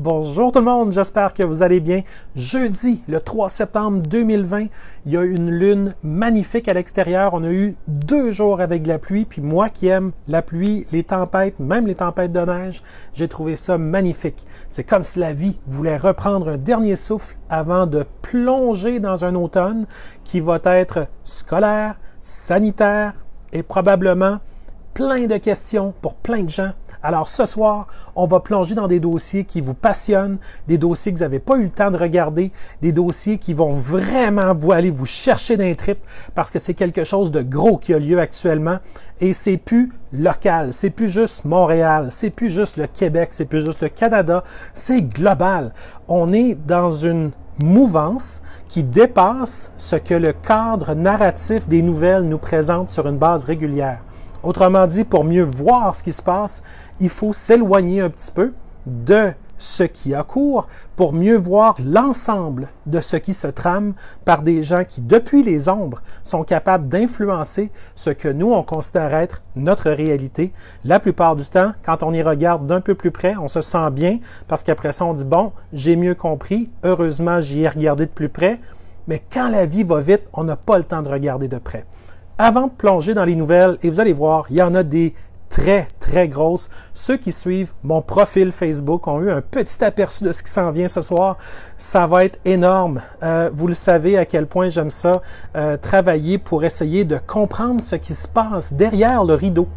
Bonjour tout le monde, j'espère que vous allez bien. Jeudi, le 3 septembre 2020, il y a une lune magnifique à l'extérieur. On a eu 2 jours avec de la pluie, puis moi qui aime la pluie, les tempêtes, même les tempêtes de neige, j'ai trouvé ça magnifique. C'est comme si la vie voulait reprendre un dernier souffle avant de plonger dans un automne qui va être scolaire, sanitaire et probablement plein de questions pour plein de gens. Alors ce soir, on va plonger dans des dossiers qui vous passionnent, des dossiers que vous n'avez pas eu le temps de regarder, des dossiers qui vont vraiment aller vous chercher d'un trip parce que c'est quelque chose de gros qui a lieu actuellement et c'est plus local, c'est plus juste Montréal, c'est plus juste le Québec, c'est plus juste le Canada, c'est global. On est dans une mouvance qui dépasse ce que le cadre narratif des nouvelles nous présente sur une base régulière. Autrement dit, pour mieux voir ce qui se passe, il faut s'éloigner un petit peu de ce qui a cours pour mieux voir l'ensemble de ce qui se trame par des gens qui, depuis les ombres, sont capables d'influencer ce que nous, on considère être notre réalité. La plupart du temps, quand on y regarde d'un peu plus près, on se sent bien parce qu'après ça, on dit « bon, j'ai mieux compris, heureusement, j'y ai regardé de plus près », mais quand la vie va vite, on n'a pas le temps de regarder de près. Avant de plonger dans les nouvelles, et vous allez voir, il y en a des très grosses. Ceux qui suivent mon profil Facebook ont eu un petit aperçu de ce qui s'en vient ce soir. Ça va être énorme. Vous le savez à quel point j'aime ça, travailler pour essayer de comprendre ce qui se passe derrière le rideau.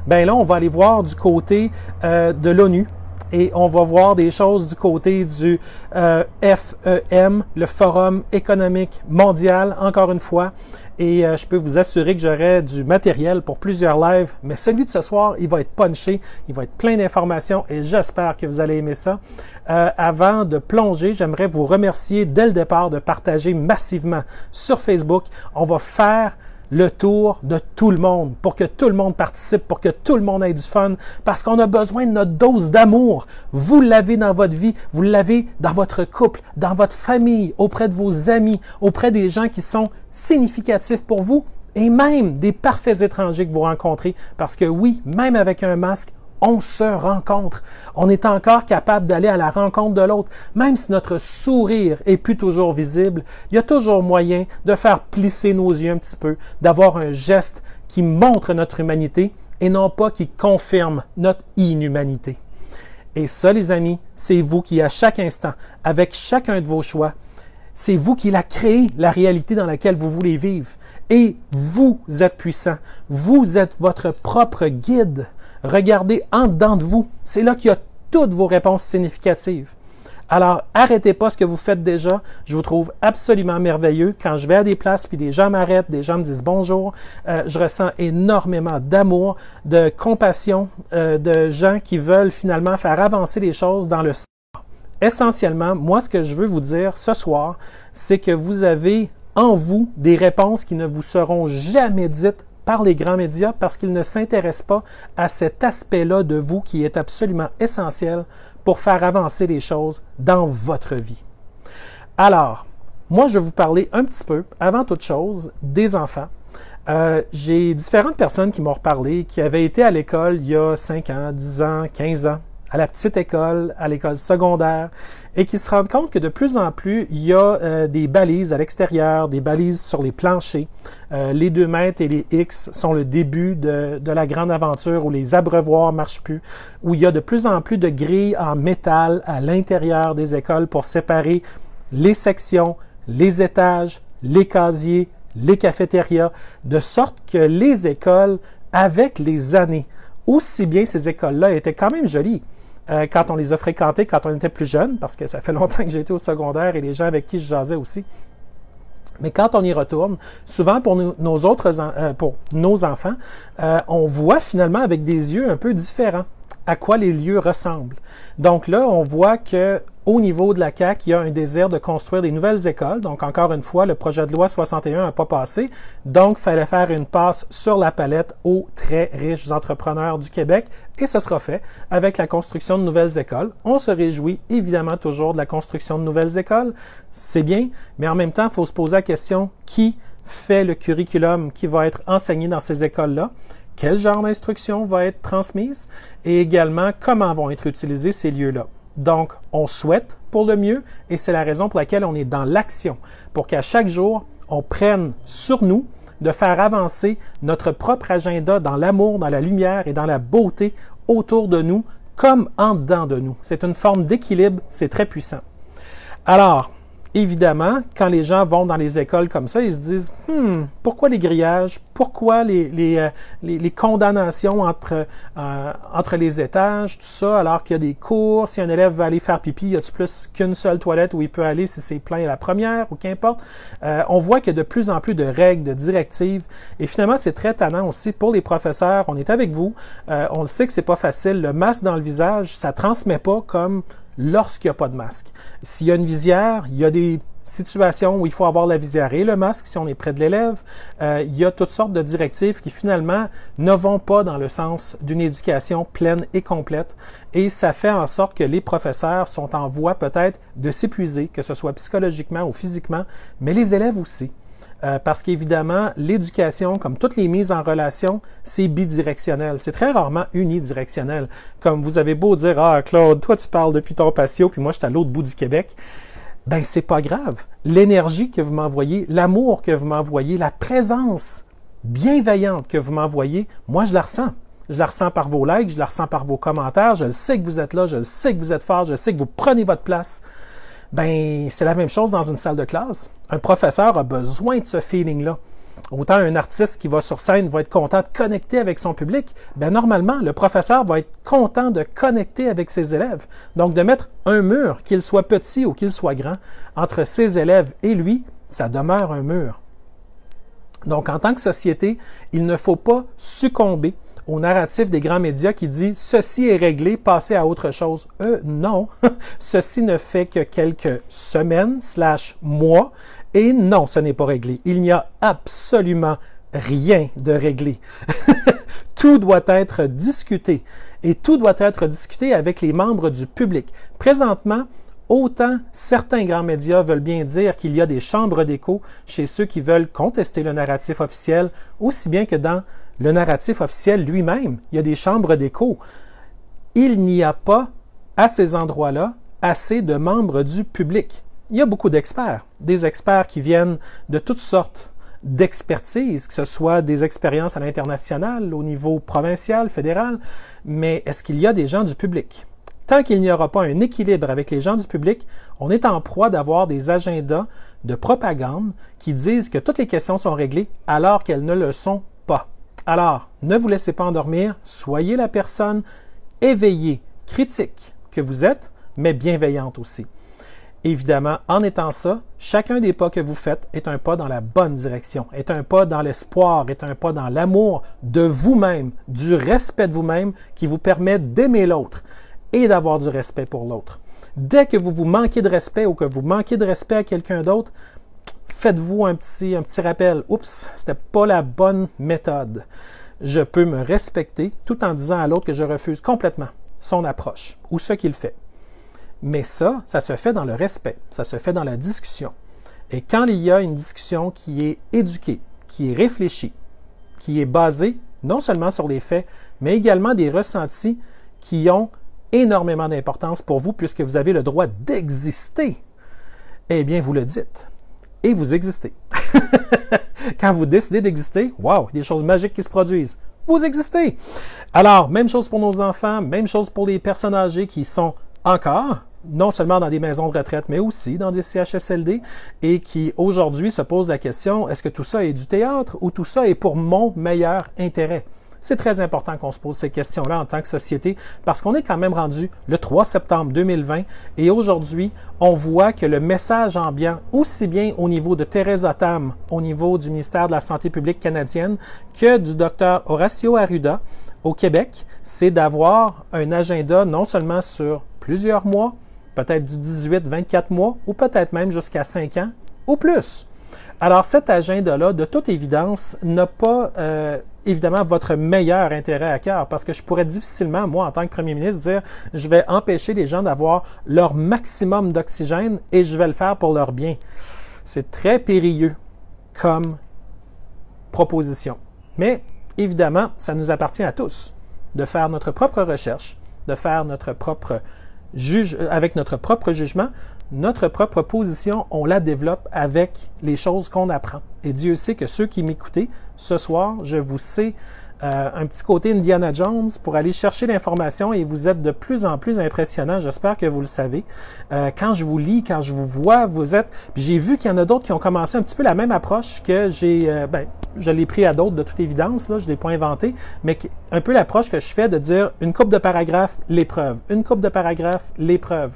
Ben là, on va aller voir du côté de l'ONU. Et on va voir des choses du côté du FEM, le Forum économique mondial, encore une fois. Et je peux vous assurer que j'aurai du matériel pour plusieurs lives, mais celui de ce soir, il va être punché, il va être plein d'informations et j'espère que vous allez aimer ça. Avant de plonger, j'aimerais vous remercier dès le départ de partager massivement sur Facebook. On va faire le tour de tout le monde, pour que tout le monde participe, pour que tout le monde ait du fun, parce qu'on a besoin de notre dose d'amour. Vous l'avez dans votre vie, vous l'avez dans votre couple, dans votre famille, auprès de vos amis, auprès des gens qui sont significatifs pour vous, et même des parfaits étrangers que vous rencontrez, parce que oui, même avec un masque, on se rencontre. On est encore capable d'aller à la rencontre de l'autre. Même si notre sourire est plus toujours visible, il y a toujours moyen de faire plisser nos yeux un petit peu, d'avoir un geste qui montre notre humanité et non pas qui confirme notre inhumanité. Et ça, les amis, c'est vous qui, à chaque instant, avec chacun de vos choix, c'est vous qui la créez, la réalité dans laquelle vous voulez vivre. Et vous êtes puissant. Vous êtes votre propre guide. Regardez en dedans de vous. C'est là qu'il y a toutes vos réponses significatives. Alors, arrêtez pas ce que vous faites déjà. Je vous trouve absolument merveilleux. Quand je vais à des places puis des gens m'arrêtent, des gens me disent bonjour, je ressens énormément d'amour, de compassion, de gens qui veulent finalement faire avancer les choses dans le sport. Essentiellement, moi, ce que je veux vous dire ce soir, c'est que vous avez en vous des réponses qui ne vous seront jamais dites par les grands médias parce qu'ils ne s'intéressent pas à cet aspect-là de vous qui est absolument essentiel pour faire avancer les choses dans votre vie. Alors, moi, je vais vous parler un petit peu, avant toute chose, des enfants. J'ai différentes personnes qui m'ont reparlé, qui avaient été à l'école il y a 5 ans, 10 ans, 15 ans, à la petite école, à l'école secondaire, et qui se rendent compte que de plus en plus, il y a des balises à l'extérieur, des balises sur les planchers. Les 2 mètres et les X sont le début de la grande aventure où les abreuvoirs ne marchent plus, où il y a de plus en plus de grilles en métal à l'intérieur des écoles pour séparer les sections, les étages, les casiers, les cafétérias, de sorte que les écoles, avec les années, aussi bien ces écoles-là étaient quand même jolies. Quand on les a fréquentées, quand on était plus jeune, parce que ça fait longtemps que j'ai été au secondaire et les gens avec qui je jasais aussi. Mais quand on y retourne, souvent pour nos enfants, on voit finalement avec des yeux un peu différents à quoi les lieux ressemblent. Donc là, on voit que au niveau de la CAQ, il y a un désir de construire des nouvelles écoles. Donc, encore une fois, le projet de loi 61 n'a pas passé. Donc, il fallait faire une passe sur la palette aux très riches entrepreneurs du Québec. Et ce sera fait avec la construction de nouvelles écoles. On se réjouit évidemment toujours de la construction de nouvelles écoles. C'est bien, mais en même temps, il faut se poser la question, qui fait le curriculum qui va être enseigné dans ces écoles-là? Quel genre d'instruction va être transmise? Et également, comment vont être utilisés ces lieux-là? Donc, on souhaite pour le mieux et c'est la raison pour laquelle on est dans l'action, pour qu'à chaque jour, on prenne sur nous de faire avancer notre propre agenda dans l'amour, dans la lumière et dans la beauté autour de nous, comme en dedans de nous. C'est une forme d'équilibre, c'est très puissant. Alors, évidemment, quand les gens vont dans les écoles comme ça, ils se disent « pourquoi les grillages? Pourquoi les condamnations entre les étages? Tout ça, alors qu'il y a des cours, si un élève va aller faire pipi, y a-t-il plus qu'une seule toilette où il peut aller si c'est plein à la première ou qu'importe? » On voit qu'il y a de plus en plus de règles, de directives. Et finalement, c'est très tannant aussi pour les professeurs. On est avec vous. On le sait que c'est pas facile. Le masque dans le visage, ça transmet pas comme lorsqu'il n'y a pas de masque. S'il y a une visière, il y a des situations où il faut avoir la visière et le masque si on est près de l'élève. Il y a toutes sortes de directives qui finalement ne vont pas dans le sens d'une éducation pleine et complète et ça fait en sorte que les professeurs sont en voie peut-être de s'épuiser, que ce soit psychologiquement ou physiquement, mais les élèves aussi. Parce qu'évidemment, l'éducation, comme toutes les mises en relation, c'est bidirectionnel. C'est très rarement unidirectionnel. Comme vous avez beau dire « Ah, Claude, toi tu parles depuis ton patio, puis moi je suis à l'autre bout du Québec. » Ben, c'est pas grave. L'énergie que vous m'envoyez, l'amour que vous m'envoyez, la présence bienveillante que vous m'envoyez, moi je la ressens. Je la ressens par vos likes, je la ressens par vos commentaires, je le sais que vous êtes là, je le sais que vous êtes fort, je sais que vous prenez votre place. Ben, c'est la même chose dans une salle de classe. Un professeur a besoin de ce feeling-là. Autant un artiste qui va sur scène va être content de connecter avec son public, ben normalement, le professeur va être content de connecter avec ses élèves. Donc, de mettre un mur, qu'il soit petit ou qu'il soit grand, entre ses élèves et lui, ça demeure un mur. Donc, en tant que société, il ne faut pas succomber au narratif des grands médias qui dit « Ceci est réglé, passez à autre chose ». Non, ceci ne fait que quelques semaines / mois et non, ce n'est pas réglé. Il n'y a absolument rien de réglé. Tout doit être discuté et tout doit être discuté avec les membres du public. Présentement, autant certains grands médias veulent bien dire qu'il y a des chambres d'écho chez ceux qui veulent contester le narratif officiel, aussi bien que dans le narratif officiel lui-même, il y a des chambres d'écho. Il n'y a pas, à ces endroits-là, assez de membres du public. Il y a beaucoup d'experts, des experts qui viennent de toutes sortes d'expertises, que ce soit des expériences à l'international, au niveau provincial, fédéral, mais est-ce qu'il y a des gens du public? Tant qu'il n'y aura pas un équilibre avec les gens du public, on est en proie d'avoir des agendas de propagande qui disent que toutes les questions sont réglées alors qu'elles ne le sont pas. Alors, ne vous laissez pas endormir, soyez la personne éveillée, critique que vous êtes, mais bienveillante aussi. Évidemment, en étant ça, chacun des pas que vous faites est un pas dans la bonne direction, est un pas dans l'espoir, est un pas dans l'amour de vous-même, du respect de vous-même qui vous permet d'aimer l'autre et d'avoir du respect pour l'autre. Dès que vous manquez de respect ou que vous manquez de respect à quelqu'un d'autre, faites-vous un petit rappel. Oups, c'était pas la bonne méthode. Je peux me respecter tout en disant à l'autre que je refuse complètement son approche ou ce qu'il fait. Mais ça se fait dans le respect, ça se fait dans la discussion. Et quand il y a une discussion qui est éduquée, qui est réfléchie, qui est basée non seulement sur les faits, mais également des ressentis qui ont énormément d'importance pour vous puisque vous avez le droit d'exister, eh bien, vous le dites. Et vous existez. Quand vous décidez d'exister, wow, des choses magiques qui se produisent. Vous existez. Alors, même chose pour nos enfants, même chose pour les personnes âgées qui sont encore, non seulement dans des maisons de retraite, mais aussi dans des CHSLD, et qui aujourd'hui se posent la question, est-ce que tout ça est du théâtre ou tout ça est pour mon meilleur intérêt? C'est très important qu'on se pose ces questions-là en tant que société parce qu'on est quand même rendu le 3 septembre 2020 et aujourd'hui, on voit que le message ambiant, aussi bien au niveau de Theresa Tam, au niveau du ministère de la Santé publique canadienne, que du Dr Horacio Arruda au Québec, c'est d'avoir un agenda non seulement sur plusieurs mois, peut-être du 18, 24 mois ou peut-être même jusqu'à 5 ans ou plus. Alors cet agenda-là, de toute évidence, n'a pas évidemment votre meilleur intérêt à cœur parce que je pourrais difficilement, moi, en tant que premier ministre, dire je vais empêcher les gens d'avoir leur maximum d'oxygène et je vais le faire pour leur bien. C'est très périlleux comme proposition. Mais évidemment, ça nous appartient à tous de faire notre propre recherche, de faire notre propre avec notre propre jugement, notre propre position, on la développe avec les choses qu'on apprend. Et Dieu sait que ceux qui m'écoutaient ce soir, je vous sais un petit côté Indiana Jones pour aller chercher l'information et vous êtes de plus en plus impressionnant. J'espère que vous le savez. Quand je vous lis, quand je vous vois, vous êtes... Puis j'ai vu qu'il y en a d'autres qui ont commencé un petit peu la même approche que je l'ai pris à d'autres de toute évidence, là, je ne l'ai pas inventé, mais un peu l'approche que je fais de dire une couple de paragraphes, l'épreuve. Une couple de paragraphes, l'épreuve.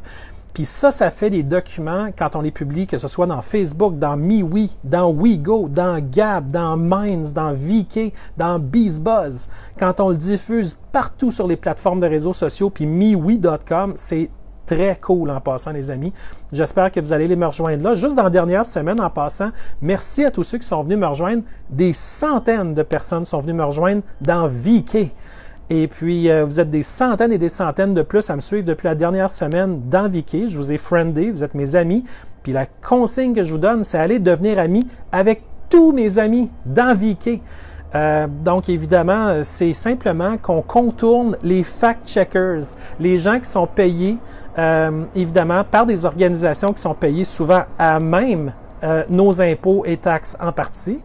Puis ça fait des documents quand on les publie, que ce soit dans Facebook, dans MeWe, dans WeGo, dans Gab, dans Minds, dans VK, dans BeesBuzz. Quand on le diffuse partout sur les plateformes de réseaux sociaux, puis MeWe.com, c'est très cool en passant, les amis. J'espère que vous allez me rejoindre là. Juste dans la dernière semaine, en passant, merci à tous ceux qui sont venus me rejoindre. Des centaines de personnes sont venues me rejoindre dans VK. Et puis, vous êtes des centaines et des centaines de plus à me suivre depuis la dernière semaine dans VK. Je vous ai friendé, vous êtes mes amis. Puis la consigne que je vous donne, c'est aller devenir ami avec tous mes amis dans VK. Donc, évidemment, c'est simplement qu'on contourne les fact-checkers, les gens qui sont payés, évidemment, par des organisations qui sont payées souvent à même nos impôts et taxes en partie,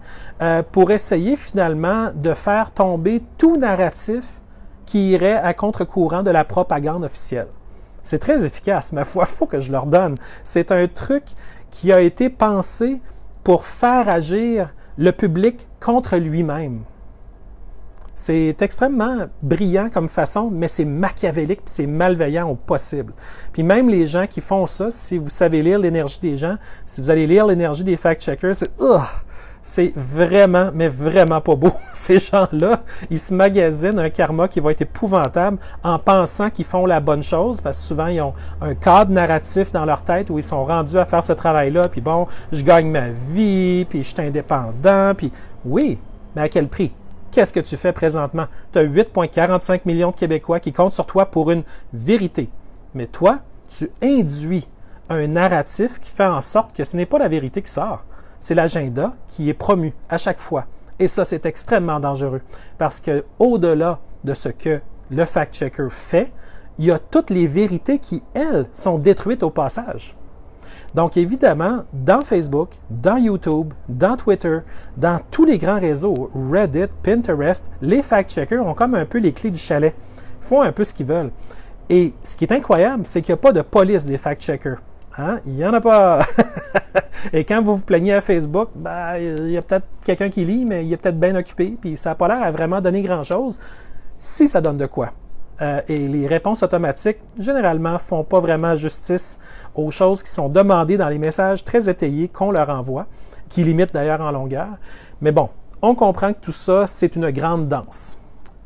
pour essayer finalement de faire tomber tout narratif qui irait à contre-courant de la propagande officielle. C'est très efficace, ma foi, il faut que je leur donne. C'est un truc qui a été pensé pour faire agir le public contre lui-même. C'est extrêmement brillant comme façon, mais c'est machiavélique puis c'est malveillant au possible. Puis même les gens qui font ça, si vous savez lire l'énergie des gens, si vous allez lire l'énergie des fact-checkers, c'est vraiment, mais vraiment pas beau. Ces gens-là, ils se magasinent un karma qui va être épouvantable en pensant qu'ils font la bonne chose, parce que souvent, ils ont un cadre narratif dans leur tête où ils sont rendus à faire ce travail-là, puis bon, je gagne ma vie, puis je suis indépendant, puis oui, mais à quel prix? Qu'est-ce que tu fais présentement? Tu as 8,45 millions de Québécois qui comptent sur toi pour une vérité. Mais toi, tu induis un narratif qui fait en sorte que ce n'est pas la vérité qui sort. C'est l'agenda qui est promu à chaque fois. Et ça, c'est extrêmement dangereux parce que au-delà de ce que le fact-checker fait, il y a toutes les vérités qui, elles, sont détruites au passage. Donc, évidemment, dans Facebook, dans YouTube, dans Twitter, dans tous les grands réseaux, Reddit, Pinterest, les fact-checkers ont comme un peu les clés du chalet. Ils font un peu ce qu'ils veulent. Et ce qui est incroyable, c'est qu'il n'y a pas de police des fact-checkers. Hein? Il n'y en a pas. Et quand vous vous plaignez à Facebook, il y a peut-être quelqu'un qui lit, mais il est peut-être bien occupé, puis ça n'a pas l'air à vraiment donner grand-chose. Si ça donne de quoi. Et les réponses automatiques, généralement, font pas vraiment justice aux choses qui sont demandées dans les messages très étayés qu'on leur envoie, qui limitent d'ailleurs en longueur. Mais bon, on comprend que tout ça, c'est une grande danse.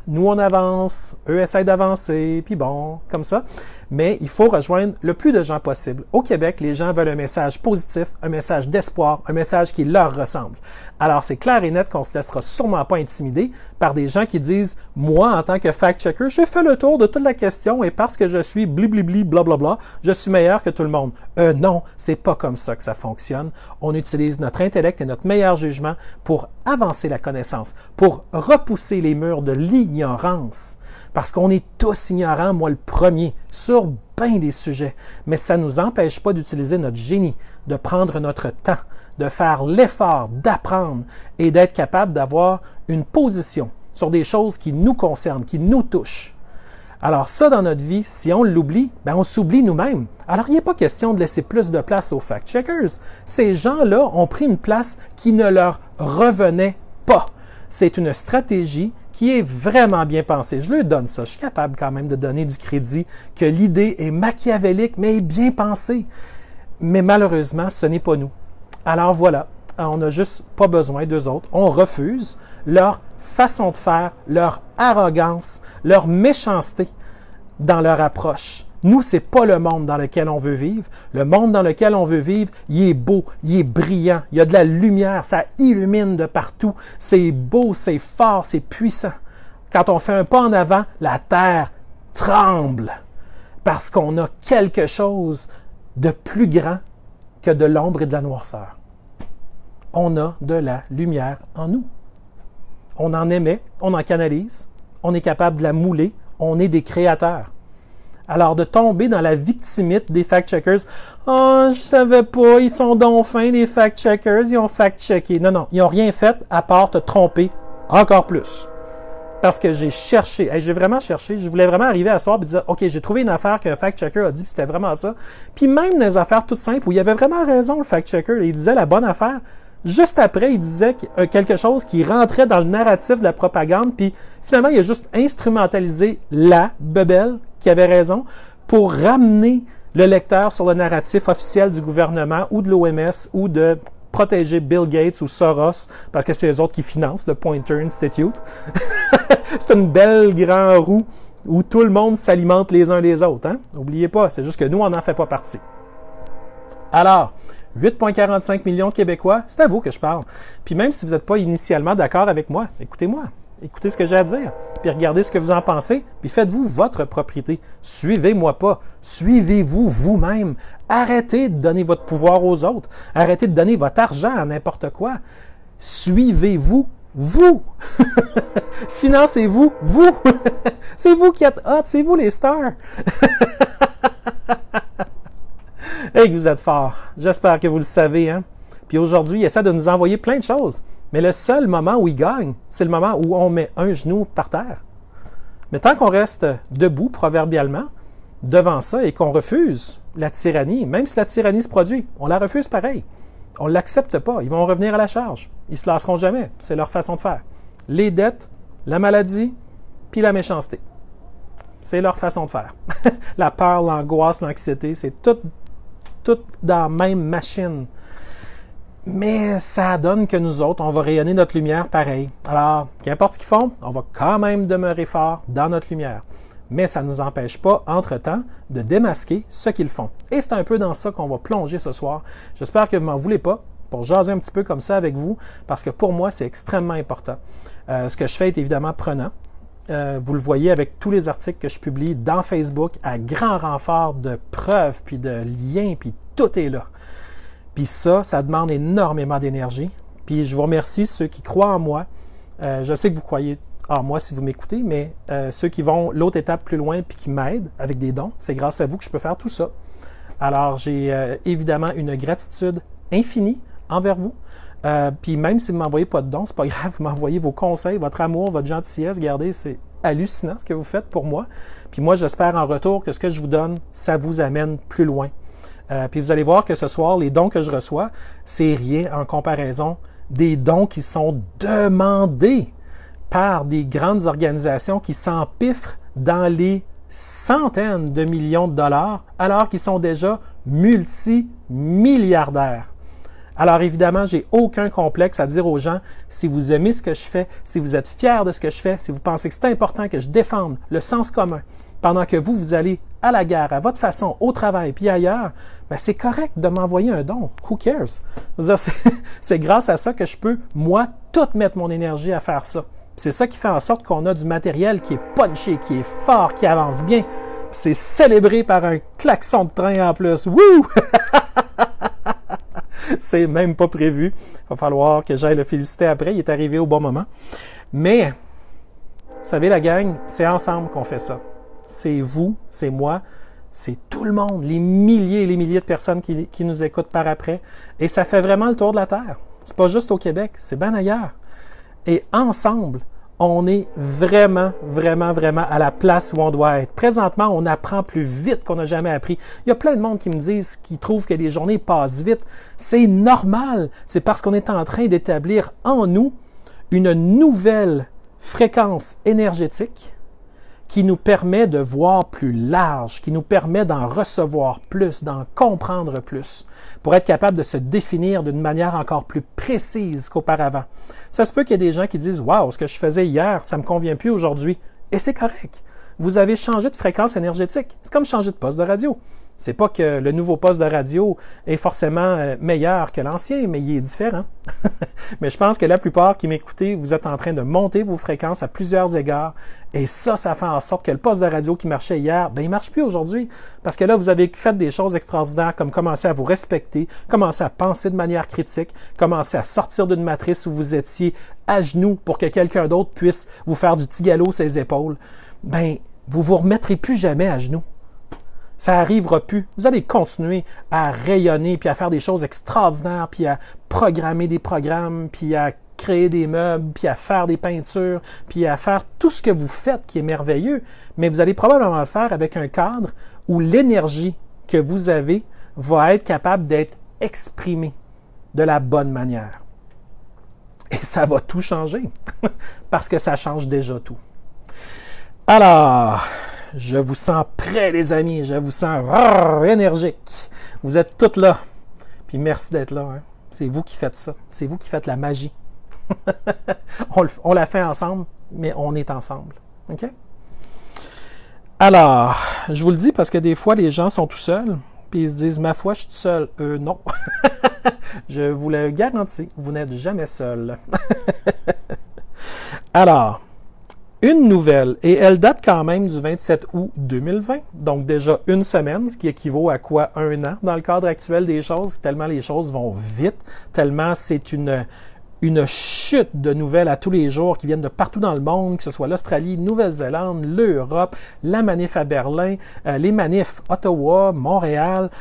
Nous, on avance, eux essayent d'avancer, puis bon, comme ça. Mais il faut rejoindre le plus de gens possible. Au Québec, les gens veulent un message positif, un message d'espoir, un message qui leur ressemble. Alors, c'est clair et net qu'on ne se laissera sûrement pas intimider par des gens qui disent « Moi, en tant que fact-checker, j'ai fait le tour de toute la question et parce que je suis blibli blablabla, je suis meilleur que tout le monde. » Non, c'est pas comme ça que ça fonctionne. On utilise notre intellect et notre meilleur jugement pour avancer la connaissance, pour repousser les murs de l'ignorance. Parce qu'on est tous ignorants, moi le premier, sur bien des sujets. Mais ça ne nous empêche pas d'utiliser notre génie, de prendre notre temps, de faire l'effort d'apprendre et d'être capable d'avoir une position sur des choses qui nous concernent, qui nous touchent. Alors ça, dans notre vie, si on l'oublie, on s'oublie nous-mêmes. Alors, il n'est pas question de laisser plus de place aux fact-checkers. Ces gens-là ont pris une place qui ne leur revenait pas. C'est une stratégie qui est vraiment bien pensée. Je leur donne ça. Je suis capable quand même de donner du crédit, que l'idée est machiavélique, mais est bien pensée. Mais malheureusement, ce n'est pas nous. Alors voilà, on n'a juste pas besoin d'eux autres. On refuse leur façon de faire, leur arrogance, leur méchanceté dans leur approche. Nous, c'est pas le monde dans lequel on veut vivre. Le monde dans lequel on veut vivre, il est beau, il est brillant, il y a de la lumière, ça illumine de partout. C'est beau, c'est fort, c'est puissant. Quand on fait un pas en avant, la terre tremble parce qu'on a quelque chose de plus grand que de l'ombre et de la noirceur. On a de la lumière en nous. On en émet, on en canalise, on est capable de la mouler, on est des créateurs. Alors, de tomber dans la victimite des fact-checkers. « Oh, je savais pas, ils sont donc fins, les fact-checkers, ils ont fact-checké. » Non, non, ils n'ont rien fait à part te tromper encore plus. Parce que j'ai cherché, j'ai vraiment cherché, je voulais vraiment arriver à soir et dire « OK, j'ai trouvé une affaire qu'un fact-checker a dit, puis c'était vraiment ça. » Puis même dans les affaires toutes simples, où il avait vraiment raison, le fact-checker, il disait la bonne affaire. Juste après, il disait quelque chose qui rentrait dans le narratif de la propagande, puis finalement, il a juste instrumentalisé la bebelle qui avait raison pour ramener le lecteur sur le narratif officiel du gouvernement ou de l'OMS ou de protéger Bill Gates ou Soros, parce que c'est eux autres qui financent le Poynter Institute. C'est une belle grande roue où tout le monde s'alimente les uns les autres. Hein? N'oubliez pas, c'est juste que nous, on n'en fait pas partie. Alors, 8,45 millions de Québécois, c'est à vous que je parle. Puis même si vous n'êtes pas initialement d'accord avec moi, écoutez-moi, écoutez ce que j'ai à dire, puis regardez ce que vous en pensez, puis faites-vous votre propriété. Suivez-moi pas, suivez-vous vous-même. Arrêtez de donner votre pouvoir aux autres. Arrêtez de donner votre argent à n'importe quoi. Suivez-vous, vous. Financez-vous, vous. C'est vous qui êtes hot, c'est vous les stars. Hey, vous êtes forts. J'espère que vous le savez. Hein? Puis aujourd'hui, il essaie de nous envoyer plein de choses. Mais le seul moment où il gagne, c'est le moment où on met un genou par terre. Mais tant qu'on reste debout, proverbialement, devant ça et qu'on refuse la tyrannie, même si la tyrannie se produit, on la refuse pareil. On ne l'accepte pas. Ils vont revenir à la charge. Ils ne se lasseront jamais. C'est leur façon de faire. Les dettes, la maladie, puis la méchanceté. C'est leur façon de faire. La peur, l'angoisse, l'anxiété, c'est tout dans la même machine. Mais ça donne que nous autres, on va rayonner notre lumière pareil. Alors, qu'importe ce qu'ils font, on va quand même demeurer fort dans notre lumière. Mais ça ne nous empêche pas, entre-temps, de démasquer ce qu'ils font. Et c'est un peu dans ça qu'on va plonger ce soir. J'espère que vous ne m'en voulez pas pour jaser un petit peu comme ça avec vous, parce que pour moi, c'est extrêmement important. Ce que je fais est évidemment prenant. Vous le voyez avec tous les articles que je publie dans Facebook à grand renfort de preuves, puis de liens, puis tout est là. Puis ça demande énormément d'énergie. Puis je vous remercie ceux qui croient en moi. Je sais que vous croyez en moi si vous m'écoutez, mais ceux qui vont l'autre étape plus loin puis qui m'aident avec des dons, c'est grâce à vous que je peux faire tout ça. Alors j'ai évidemment une gratitude infinie envers vous. Puis même si vous ne m'envoyez pas de dons, c'est pas grave, vous m'envoyez vos conseils, votre amour, votre gentillesse. Regardez, c'est hallucinant ce que vous faites pour moi. Puis moi, j'espère en retour que ce que je vous donne, ça vous amène plus loin. Puis vous allez voir que ce soir, les dons que je reçois, c'est rien en comparaison des dons qui sont demandés par des grandes organisations qui s'empiffrent dans les centaines de millions de dollars alors qu'ils sont déjà multimilliardaires. Alors évidemment, j'ai aucun complexe à dire aux gens, si vous aimez ce que je fais, si vous êtes fiers de ce que je fais, si vous pensez que c'est important que je défende le sens commun, pendant que vous allez à la guerre, à votre façon, au travail, puis ailleurs, ben c'est correct de m'envoyer un don. Who cares? C'est grâce à ça que je peux, moi, tout mettre mon énergie à faire ça. C'est ça qui fait en sorte qu'on a du matériel qui est punché, qui est fort, qui avance bien. C'est célébré par un klaxon de train en plus. Wouh! C'est même pas prévu. Il va falloir que j'aille le féliciter après. Il est arrivé au bon moment. Mais, vous savez, la gang, c'est ensemble qu'on fait ça. C'est vous, c'est moi, c'est tout le monde, les milliers et les milliers de personnes qui nous écoutent par après. Et ça fait vraiment le tour de la Terre. C'est pas juste au Québec, c'est bien ailleurs. Et ensemble, on est vraiment, vraiment, vraiment à la place où on doit être. Présentement, on apprend plus vite qu'on n'a jamais appris. Il y a plein de monde qui me disent qu'ils trouvent que les journées passent vite. C'est normal. C'est parce qu'on est en train d'établir en nous une nouvelle fréquence énergétique qui nous permet de voir plus large, qui nous permet d'en recevoir plus, d'en comprendre plus, pour être capable de se définir d'une manière encore plus précise qu'auparavant. Ça se peut qu'il y ait des gens qui disent « Wow, ce que je faisais hier, ça ne me convient plus aujourd'hui. » Et c'est correct. Vous avez changé de fréquence énergétique. C'est comme changer de poste de radio. C'est pas que le nouveau poste de radio est forcément meilleur que l'ancien, mais il est différent. Mais je pense que la plupart qui m'écoutez, vous êtes en train de monter vos fréquences à plusieurs égards. Et ça fait en sorte que le poste de radio qui marchait hier, ben il marche plus aujourd'hui. Parce que là, vous avez fait des choses extraordinaires comme commencer à vous respecter, commencer à penser de manière critique, commencer à sortir d'une matrice où vous étiez à genoux pour que quelqu'un d'autre puisse vous faire du petit galop sur les épaules. Ben, vous vous remettrez plus jamais à genoux. Ça n'arrivera plus. Vous allez continuer à rayonner, puis à faire des choses extraordinaires, puis à programmer des programmes, puis à créer des meubles, puis à faire des peintures, puis à faire tout ce que vous faites qui est merveilleux. Mais vous allez probablement le faire avec un cadre où l'énergie que vous avez va être capable d'être exprimée de la bonne manière. Et ça va tout changer, parce que ça change déjà tout. Alors, je vous sens prêts, les amis, je vous sens énergique. Vous êtes toutes là. Puis merci d'être là. Hein. C'est vous qui faites ça. C'est vous qui faites la magie. On la fait ensemble, mais on est ensemble. OK? Alors, je vous le dis parce que des fois, les gens sont tout seuls, puis ils se disent, ma foi, je suis tout seul. Non. Je vous le garantis, vous n'êtes jamais seul. Alors, une nouvelle, et elle date quand même du 27 août 2020, donc déjà une semaine, ce qui équivaut à quoi? Un an dans le cadre actuel des choses, tellement les choses vont vite, tellement c'est une chute de nouvelles à tous les jours qui viennent de partout dans le monde, que ce soit l'Australie, Nouvelle-Zélande, l'Europe, la manif à Berlin, les manifs Ottawa, Montréal,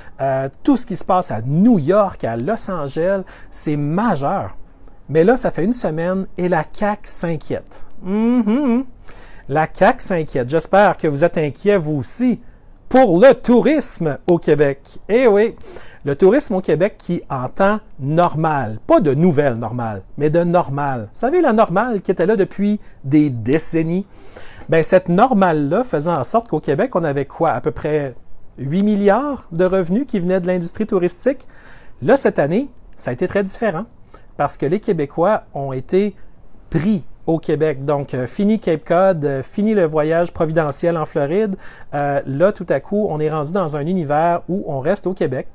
tout ce qui se passe à New York, à Los Angeles, c'est majeur. Mais là, ça fait une semaine et la CAQ s'inquiète. La CAQ s'inquiète. J'espère que vous êtes inquiets, vous aussi, pour le tourisme au Québec. Eh oui, le tourisme au Québec qui, en temps normal, pas de nouvelle normale, mais de normale. Vous savez, la normale qui était là depuis des décennies. Bien, cette normale-là faisant en sorte qu'au Québec, on avait quoi? À peu près 8 milliards de revenus qui venaient de l'industrie touristique. Là, cette année, ça a été très différent parce que les Québécois ont été pris au Québec. Donc, fini Cape Cod, fini le voyage providentiel en Floride. Là, tout à coup, on est rendu dans un univers où on reste au Québec.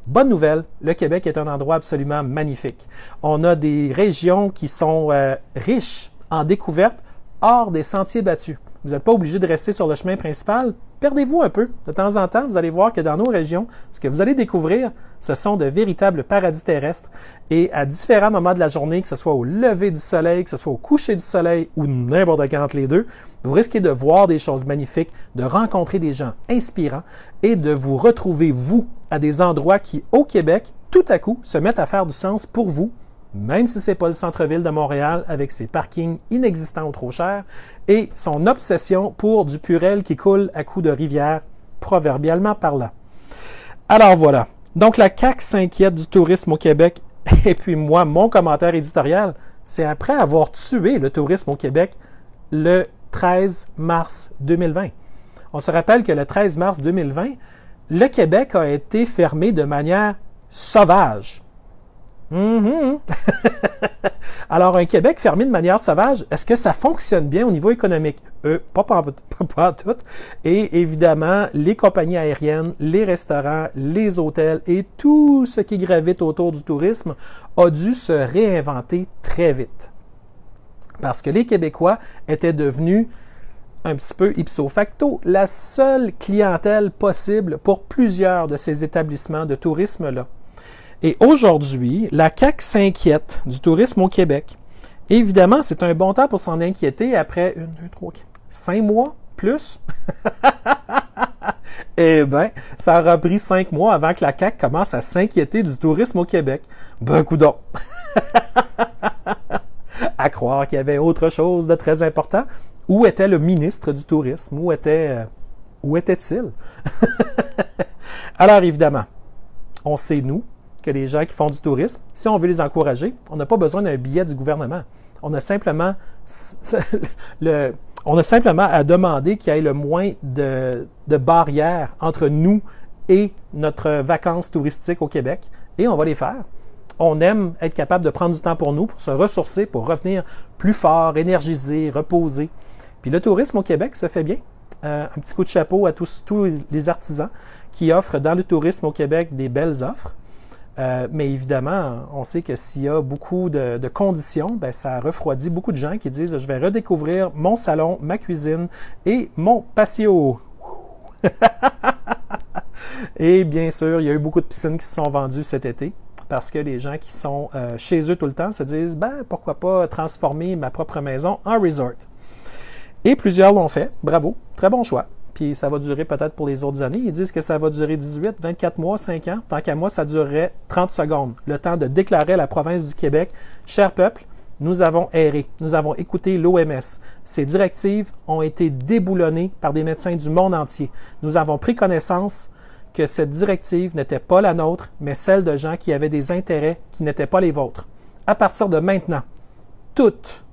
Bonne nouvelle, le Québec est un endroit absolument magnifique. On a des régions qui sont riches en découvertes hors des sentiers battus. Vous n'êtes pas obligé de rester sur le chemin principal. Perdez-vous un peu. De temps en temps, vous allez voir que dans nos régions, ce que vous allez découvrir, ce sont de véritables paradis terrestres. Et à différents moments de la journée, que ce soit au lever du soleil, que ce soit au coucher du soleil ou n'importe quand entre les deux, vous risquez de voir des choses magnifiques, de rencontrer des gens inspirants et de vous retrouver, vous, à des endroits qui, au Québec, tout à coup, se mettent à faire du sens pour vous, même si ce n'est pas le centre-ville de Montréal avec ses parkings inexistants ou trop chers et son obsession pour du purel qui coule à coups de rivière, proverbialement parlant. Alors voilà. Donc la CAQ s'inquiète du tourisme au Québec et puis moi, mon commentaire éditorial, c'est après avoir tué le tourisme au Québec le 13 mars 2020. On se rappelle que le 13 mars 2020, le Québec a été fermé de manière sauvage. Alors, un Québec fermé de manière sauvage, est-ce que ça fonctionne bien au niveau économique? Pas tout. Et évidemment, les compagnies aériennes, les restaurants, les hôtels et tout ce qui gravite autour du tourisme a dû se réinventer très vite. Parce que les Québécois étaient devenus un petit peu ipso facto la seule clientèle possible pour plusieurs de ces établissements de tourisme-là. Et aujourd'hui, la CAQ s'inquiète du tourisme au Québec. Évidemment, c'est un bon temps pour s'en inquiéter après 5 mois plus. Eh bien, ça aura pris 5 mois avant que la CAQ commence à s'inquiéter du tourisme au Québec. Ben, coudonc! À croire qu'il y avait autre chose de très important. Où était le ministre du Tourisme? Où était-il? Alors, évidemment, on sait, nous, que les gens qui font du tourisme, si on veut les encourager, on n'a pas besoin d'un billet du gouvernement. On a simplement à demander qu'il y ait le moins de barrières entre nous et notre vacances touristique au Québec, et on va les faire. On aime être capable de prendre du temps pour nous, pour se ressourcer, pour revenir plus fort, énergisé, reposé. Puis le tourisme au Québec se fait bien. Un petit coup de chapeau à tous les artisans qui offrent dans le tourisme au Québec des belles offres. Mais évidemment, on sait que s'il y a beaucoup de conditions, ben, ça refroidit beaucoup de gens qui disent « Je vais redécouvrir mon salon, ma cuisine et mon patio. » Et bien sûr, il y a eu beaucoup de piscines qui se sont vendues cet été parce que les gens qui sont chez eux tout le temps se disent « Ben, pourquoi pas transformer ma propre maison en resort? » Et plusieurs l'ont fait. Bravo, très bon choix. puis ça va durer peut-être pour les autres années. Ils disent que ça va durer 18, 24 mois, 5 ans. Tant qu'à moi, ça durerait 30 secondes. Le temps de déclarer à la province du Québec, « Cher peuple, nous avons erré, nous avons écouté l'OMS. Ces directives ont été déboulonnées par des médecins du monde entier. Nous avons pris connaissance que cette directive n'était pas la nôtre, mais celle de gens qui avaient des intérêts qui n'étaient pas les vôtres. À partir de maintenant, toute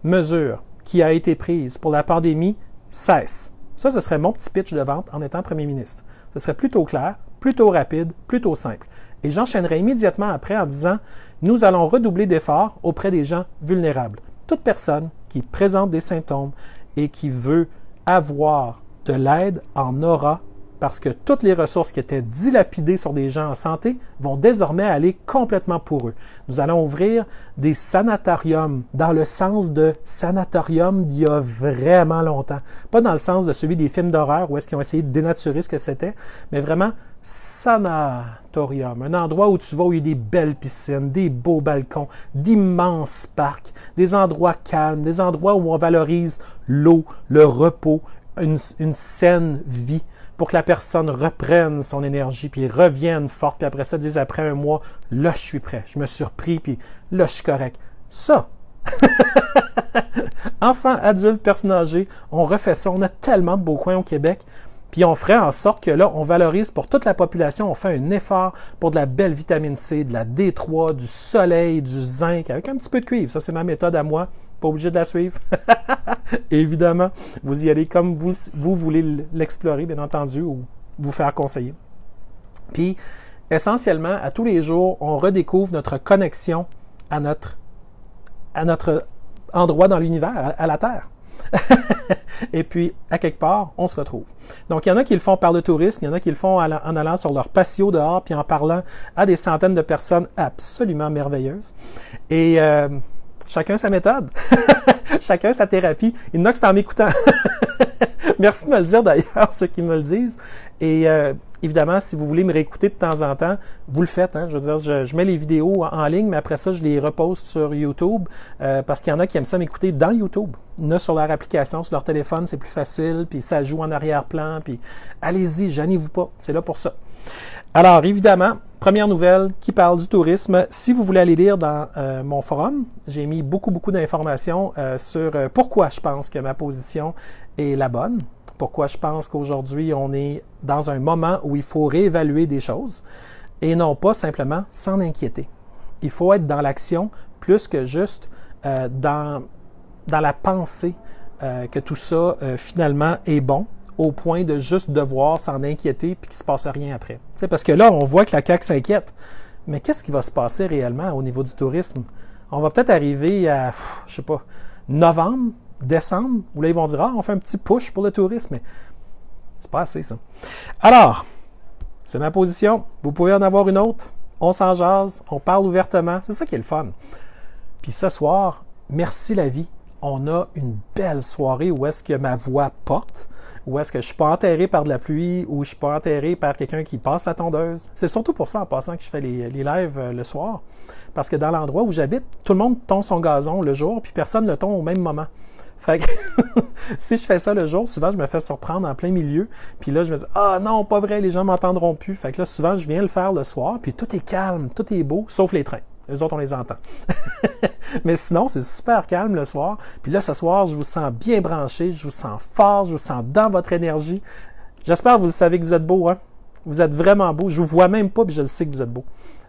mesure qui a été prise pour la pandémie cesse. » Ça, ce serait mon petit pitch de vente en étant premier ministre. Ce serait plutôt clair, plutôt rapide, plutôt simple. Et j'enchaînerai immédiatement après en disant « Nous allons redoubler d'efforts auprès des gens vulnérables. Toute personne qui présente des symptômes et qui veut avoir de l'aide en aura parce que toutes les ressources qui étaient dilapidées sur des gens en santé vont désormais aller complètement pour eux. Nous allons ouvrir des sanatoriums dans le sens de sanatorium d'il y a vraiment longtemps. Pas dans le sens de celui des films d'horreur où est-ce qu'ils ont essayé de dénaturer ce que c'était, mais vraiment sanatorium, un endroit où tu vas où il y a des belles piscines, des beaux balcons, d'immenses parcs, des endroits calmes, des endroits où on valorise l'eau, le repos, une saine vie, pour que la personne reprenne son énergie, puis revienne forte, puis après ça, dise après un mois, là, je suis prêt, je me suis repris, puis là, je suis correct. Ça, enfants, adultes, personnes âgées, on refait ça. On a tellement de beaux coins au Québec, puis on ferait en sorte que là, on valorise pour toute la population, on fait un effort pour de la belle vitamine C, de la D3, du soleil, du zinc, avec un petit peu de cuivre. Ça, c'est ma méthode à moi. Pas obligé de la suivre. Évidemment, vous y allez comme vous voulez l'explorer, bien entendu, ou vous faire conseiller. Puis, essentiellement, à tous les jours, on redécouvre notre connexion à notre endroit dans l'univers, à la Terre. Et puis, à quelque part, on se retrouve. Donc, il y en a qui le font par le tourisme, il y en a qui le font en allant sur leur patio dehors, puis en parlant à des centaines de personnes absolument merveilleuses. Et chacun sa méthode, chacun sa thérapie. Il y en a que c'est en m'écoutant. Merci de me le dire d'ailleurs, ceux qui me le disent. Et évidemment, si vous voulez me réécouter de temps en temps, vous le faites. Hein? Je veux dire, je mets les vidéos en ligne, mais après ça, je les reposte sur YouTube parce qu'il y en a qui aiment ça m'écouter dans YouTube. Il y en a sur leur application, sur leur téléphone, c'est plus facile, puis ça joue en arrière-plan, puis allez-y, gênez-vous pas, c'est là pour ça. Alors, évidemment, première nouvelle qui parle du tourisme. Si vous voulez aller lire dans mon forum, j'ai mis beaucoup d'informations sur pourquoi je pense que ma position est la bonne, pourquoi je pense qu'aujourd'hui, on est dans un moment où il faut réévaluer des choses et non pas simplement s'en inquiéter. Il faut être dans l'action plus que juste dans la pensée que tout ça, finalement, est bon, au point de juste devoir s'en inquiéter puis qu'il ne se passe rien après. T'sais, parce que là, on voit que la CAQ s'inquiète. Mais qu'est-ce qui va se passer réellement au niveau du tourisme? On va peut-être arriver à, je sais pas, novembre, décembre, où là, ils vont dire « Ah, on fait un petit push pour le tourisme. » Mais c'est pas assez, ça. Alors, c'est ma position. Vous pouvez en avoir une autre. On s'en jase, on parle ouvertement. C'est ça qui est le fun. Puis ce soir, merci la vie. On a une belle soirée où est-ce que ma voix porte, où est-ce que je ne suis pas enterré par de la pluie, ou je ne suis pas enterré par quelqu'un qui passe la tondeuse. C'est surtout pour ça, en passant, que je fais les lives le soir. Parce que dans l'endroit où j'habite, tout le monde tond son gazon le jour, puis personne ne le tond au même moment. Fait que si je fais ça le jour, souvent je me fais surprendre en plein milieu. Puis là, je me dis « Ah non, pas vrai, les gens m'entendront plus. » Fait que là, souvent, je viens le faire le soir, puis tout est calme, tout est beau, sauf les trains. Les autres, on les entend. Mais sinon, c'est super calme le soir. Puis là, ce soir, je vous sens bien branché, je vous sens fort, je vous sens dans votre énergie. J'espère que vous savez que vous êtes beau, hein? Vous êtes vraiment beau. Je vous vois même pas, puis je le sais que vous êtes beau.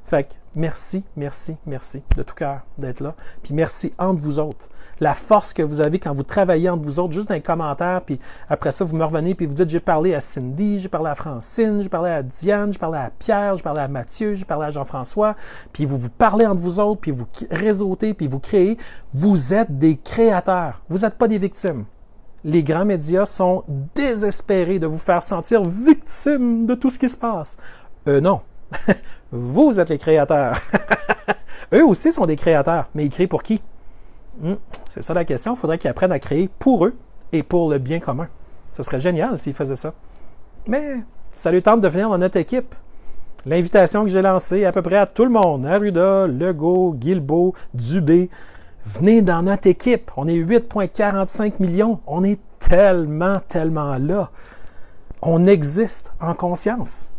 Fait que merci, merci, merci de tout cœur d'être là. Puis merci entre vous autres. La force que vous avez quand vous travaillez entre vous autres, juste dans les commentaires, puis après ça, vous me revenez, puis vous dites, j'ai parlé à Cindy, j'ai parlé à Francine, j'ai parlé à Diane, j'ai parlé à Pierre, j'ai parlé à Mathieu, j'ai parlé à Jean-François, puis vous parlez entre vous autres, puis vous réseautez, puis vous créez. Vous êtes des créateurs. Vous n'êtes pas des victimes. Les grands médias sont désespérés de vous faire sentir victime de tout ce qui se passe. Non. Vous êtes les créateurs. Eux aussi sont des créateurs, mais ils créent pour qui? C'est ça la question. Il faudrait qu'ils apprennent à créer pour eux et pour le bien commun. Ce serait génial s'ils faisaient ça. Mais ça lui tente de venir dans notre équipe. L'invitation que j'ai lancée à peu près à tout le monde, Arruda, Legault, Guilbeault, Dubé, venez dans notre équipe. On est 8,45 millions. On est tellement là. on existe en conscience.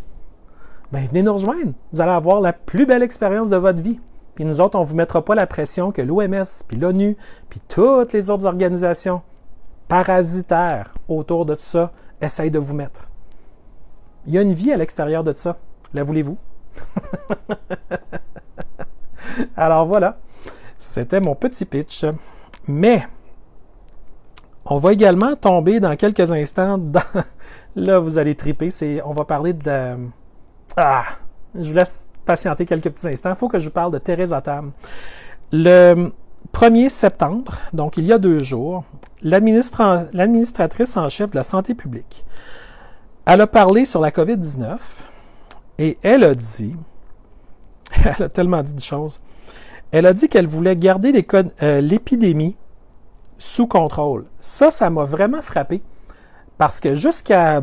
Ben, venez nous rejoindre. Vous allez avoir la plus belle expérience de votre vie. Puis nous autres, on ne vous mettra pas la pression que l'OMS, puis l'ONU, puis toutes les autres organisations parasitaires autour de tout ça essayent de vous mettre. Il y a une vie à l'extérieur de tout ça. La voulez-vous? Alors voilà, c'était mon petit pitch. Mais on va également tomber dans quelques instants dans... Là, vous allez triper. On va parler de... je vous laisse patienter quelques petits instants. Il faut que je vous parle de Theresa Tam. Le 1er septembre, donc il y a 2 jours, l'administratrice en chef de la santé publique, elle a parlé sur la COVID-19 et elle a dit, elle a tellement dit de choses, elle a dit qu'elle voulait garder l'épidémie sous contrôle. Ça m'a vraiment frappé parce que jusqu'à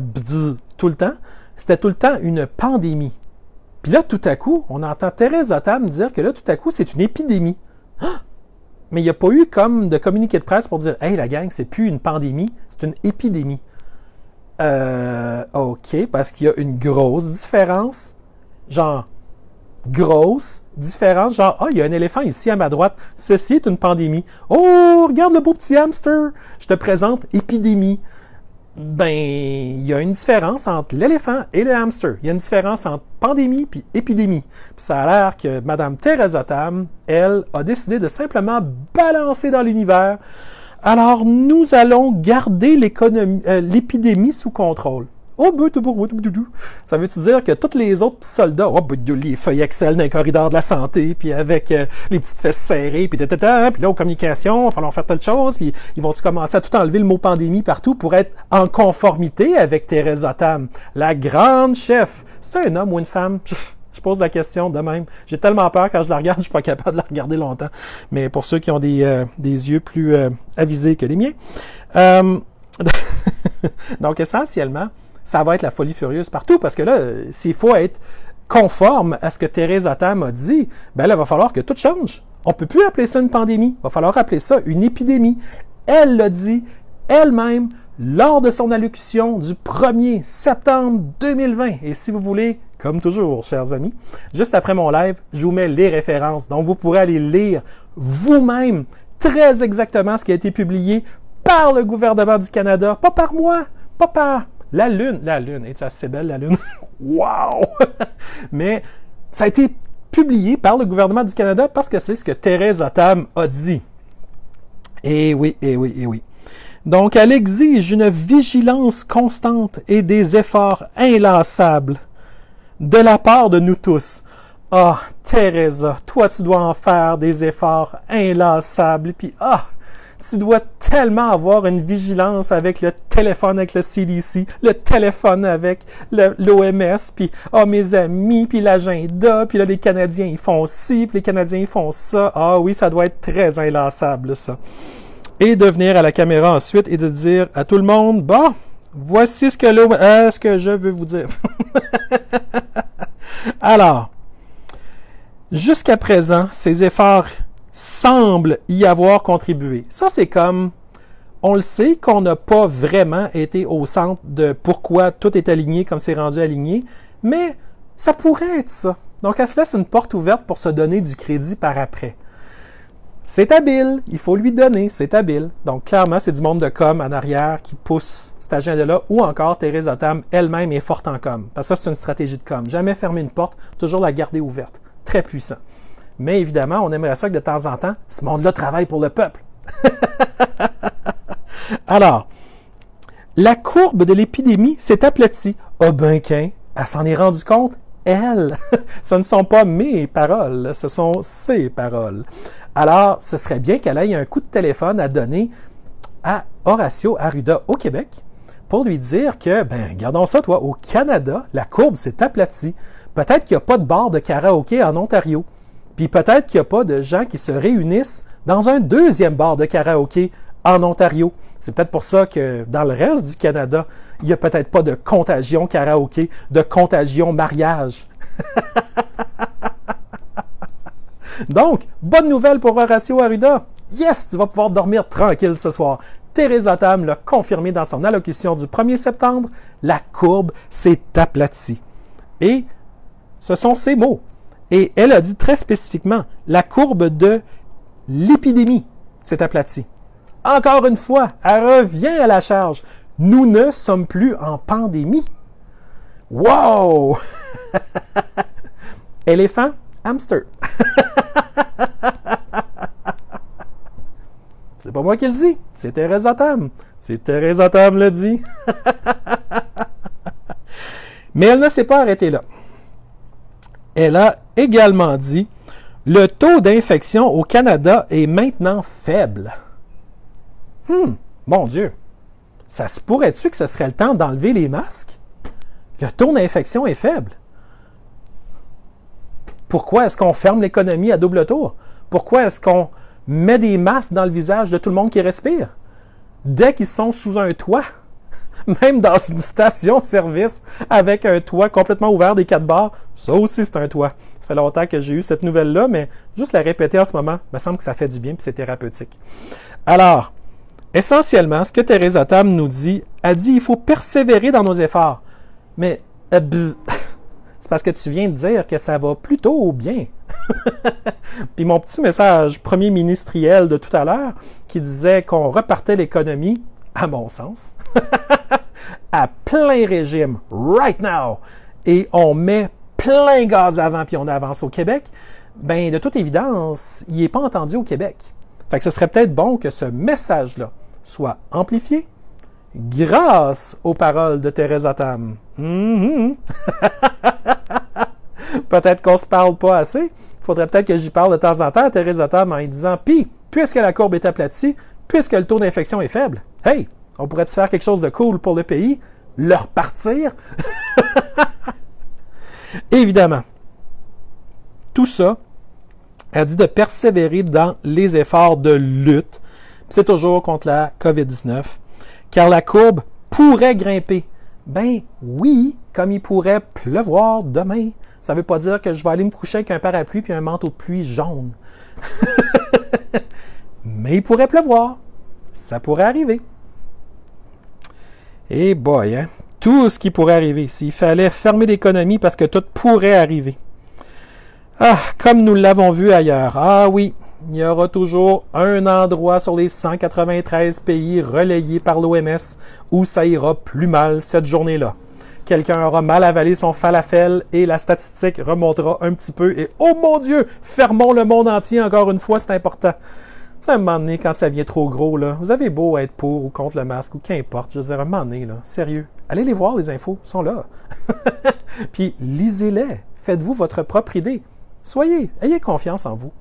tout le temps, c'était tout le temps une pandémie. Puis là, tout à coup, on entend Theresa Tam dire que là, tout à coup, c'est une épidémie. Mais il n'y a pas eu comme de communiqué de presse pour dire « Hey, la gang, c'est plus une pandémie, c'est une épidémie. » OK, parce qu'il y a une grosse différence. Genre, grosse différence. Genre, il y a un éléphant ici à ma droite. Ceci est une pandémie. Oh, regarde le beau petit hamster. Je te présente épidémie. Ben, il y a une différence entre l'éléphant et le hamster. Il y a une différence entre pandémie et épidémie. Puis ça a l'air que Mme Theresa Tam, elle, a décidé de simplement balancer dans l'univers. Alors, nous allons garder l'épidémie sous contrôle. Ça veut-tu dire que tous les autres soldats, les feuilles Excel dans les corridors de la santé, puis avec les petites fesses serrées, puis là, aux communications, il va falloir faire telle chose, puis ils vont-tu commencer à tout enlever le mot pandémie partout pour être en conformité avec Theresa Tam, la grande chef. C'est un homme ou une femme? Je pose la question de même. J'ai tellement peur quand je la regarde, je suis pas capable de la regarder longtemps. Mais pour ceux qui ont des yeux plus avisés que les miens. Donc, essentiellement, ça va être la folie furieuse partout, parce que là, s'il faut être conforme à ce que Theresa Tam a dit, ben là, il va falloir que tout change. On ne peut plus appeler ça une pandémie. Il va falloir appeler ça une épidémie. Elle l'a dit elle-même lors de son allocution du 1er septembre 2020. Et si vous voulez, comme toujours, chers amis, juste après mon live, je vous mets les références. Donc, vous pourrez aller lire vous-même très exactement ce qui a été publié par le gouvernement du Canada, pas par moi, pas par la Lune. La Lune, est assez belle, la Lune? Wow! Mais ça a été publié par le gouvernement du Canada parce que c'est ce que Theresa Tam a dit. Eh oui, eh oui, eh oui. Donc, elle exige une vigilance constante et des efforts inlassables de la part de nous tous. Ah, Theresa, toi, tu dois en faire des efforts inlassables. Puis, tu dois tellement avoir une vigilance avec le téléphone avec le CDC, le téléphone avec l'OMS, puis mes amis, puis l'agenda, puis là, les Canadiens, ils font ci, puis les Canadiens, ils font ça. Ah oui, ça doit être très inlassable, ça. Et de venir à la caméra ensuite et de dire à tout le monde, bon, voici ce que je veux vous dire. Alors, jusqu'à présent, ces efforts semblent y avoir contribué. Ça, c'est comme, on le sait qu'on n'a pas vraiment été au centre de pourquoi tout est aligné comme c'est rendu aligné, mais ça pourrait être ça. Donc, elle se laisse une porte ouverte pour se donner du crédit par après. C'est habile, il faut lui donner, c'est habile. Donc, clairement, c'est du monde de com en arrière qui pousse cet agenda-là, ou encore Theresa Tam elle-même est forte en com. Parce que ça, c'est une stratégie de com. Jamais fermer une porte, toujours la garder ouverte. Très puissant. Mais évidemment, on aimerait ça que de temps en temps, ce monde-là travaille pour le peuple. Alors, la courbe de l'épidémie s'est aplatie. Elle s'en est rendue compte, elle. Ce ne sont pas mes paroles, ce sont ses paroles. Alors, ce serait bien qu'elle ait un coup de téléphone à donner à Horacio Arruda au Québec pour lui dire que, regardons ça, toi, au Canada, la courbe s'est aplatie. Peut-être qu'il n'y a pas de bar de karaoké en Ontario. Puis peut-être qu'il n'y a pas de gens qui se réunissent dans un deuxième bar de karaoké en Ontario. C'est peut-être pour ça que dans le reste du Canada, il n'y a peut-être pas de contagion karaoké, de contagion mariage. Donc, bonne nouvelle pour Horacio Arruda. Yes, tu vas pouvoir dormir tranquille ce soir. Theresa Tam l'a confirmé dans son allocution du 1er septembre, la courbe s'est aplatie. Et ce sont ses mots. Et elle a dit très spécifiquement, la courbe de l'épidémie s'est aplatie. Encore une fois, elle revient à la charge. Nous ne sommes plus en pandémie. Wow! Éléphant, hamster. C'est pas moi qui le dis, c'est Theresa Tam. C'est Theresa Tam le dit. Mais elle ne s'est pas arrêtée là. Elle a également dit « Le taux d'infection au Canada est maintenant faible. » Mon Dieu! Ça se pourrait-tu que ce serait le temps d'enlever les masques? Le taux d'infection est faible. Pourquoi est-ce qu'on ferme l'économie à double tour? Pourquoi est-ce qu'on met des masques dans le visage de tout le monde qui respire? Dès qu'ils sont sous un toit, même dans une station-service avec un toit complètement ouvert des 4 barres, ça aussi c'est un toit. Ça fait longtemps que j'ai eu cette nouvelle-là, mais juste la répéter en ce moment, il me semble que ça fait du bien et c'est thérapeutique. Alors, essentiellement, ce que Theresa Tam nous dit, elle dit il faut persévérer dans nos efforts. Mais c'est parce que tu viens de dire que ça va plutôt bien. Puis mon petit message premier ministériel de tout à l'heure qui disait qu'on repartait l'économie, à mon sens, à plein régime, right now, et on met plein gaz avant puis on avance au Québec, ben de toute évidence, il n'est pas entendu au Québec. Fait que ce serait peut-être bon que ce message-là soit amplifié grâce aux paroles de Theresa Tam. Peut-être qu'on se parle pas assez. Il faudrait peut-être que j'y parle de temps en temps à Theresa Tam en lui disant « Puis, puisque la courbe est aplatie, puisque le taux d'infection est faible, hey, on pourrait-tu faire quelque chose de cool pour le pays? Leur partir? » Évidemment, tout ça a dit de persévérer dans les efforts de lutte. C'est toujours contre la COVID-19, car la courbe pourrait grimper. Ben oui, comme il pourrait pleuvoir demain. Ça ne veut pas dire que je vais aller me coucher avec un parapluie et un manteau de pluie jaune. Mais il pourrait pleuvoir. Ça pourrait arriver. Et boy, hein? Tout ce qui pourrait arriver. S'il fallait fermer l'économie parce que tout pourrait arriver. Ah, comme nous l'avons vu ailleurs. Ah oui, il y aura toujours un endroit sur les 193 pays relayés par l'OMS où ça ira plus mal cette journée-là. Quelqu'un aura mal avalé son falafel et la statistique remontera un petit peu et oh mon Dieu, fermons le monde entier encore une fois, c'est important. Ça, à un moment donné, quand ça vient trop gros, là, vous avez beau être pour ou contre le masque ou qu'importe, je veux dire, à un moment donné, là, sérieux, allez les voir, les infos, ils sont là. Puis lisez-les, faites-vous votre propre idée. Ayez confiance en vous.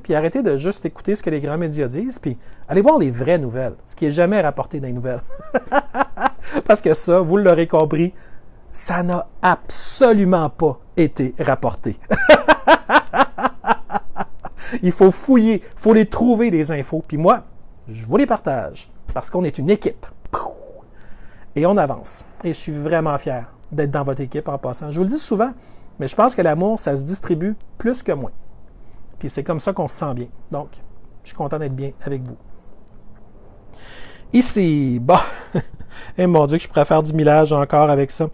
Puis arrêtez de juste écouter ce que les grands médias disent, puis allez voir les vraies nouvelles, ce qui est jamais rapporté dans les nouvelles. Parce que ça, vous l'aurez compris, ça n'a absolument pas été rapporté. Il faut fouiller, il faut les trouver, les infos. Puis moi, je vous les partage, parce qu'on est une équipe. Et on avance. Et je suis vraiment fier d'être dans votre équipe en passant. Je vous le dis souvent, mais je pense que l'amour, ça se distribue plus que moins. Puis c'est comme ça qu'on se sent bien. Donc, je suis content d'être bien avec vous. Ici, bon, et mon Dieu que je pourrais faire du millage encore avec ça.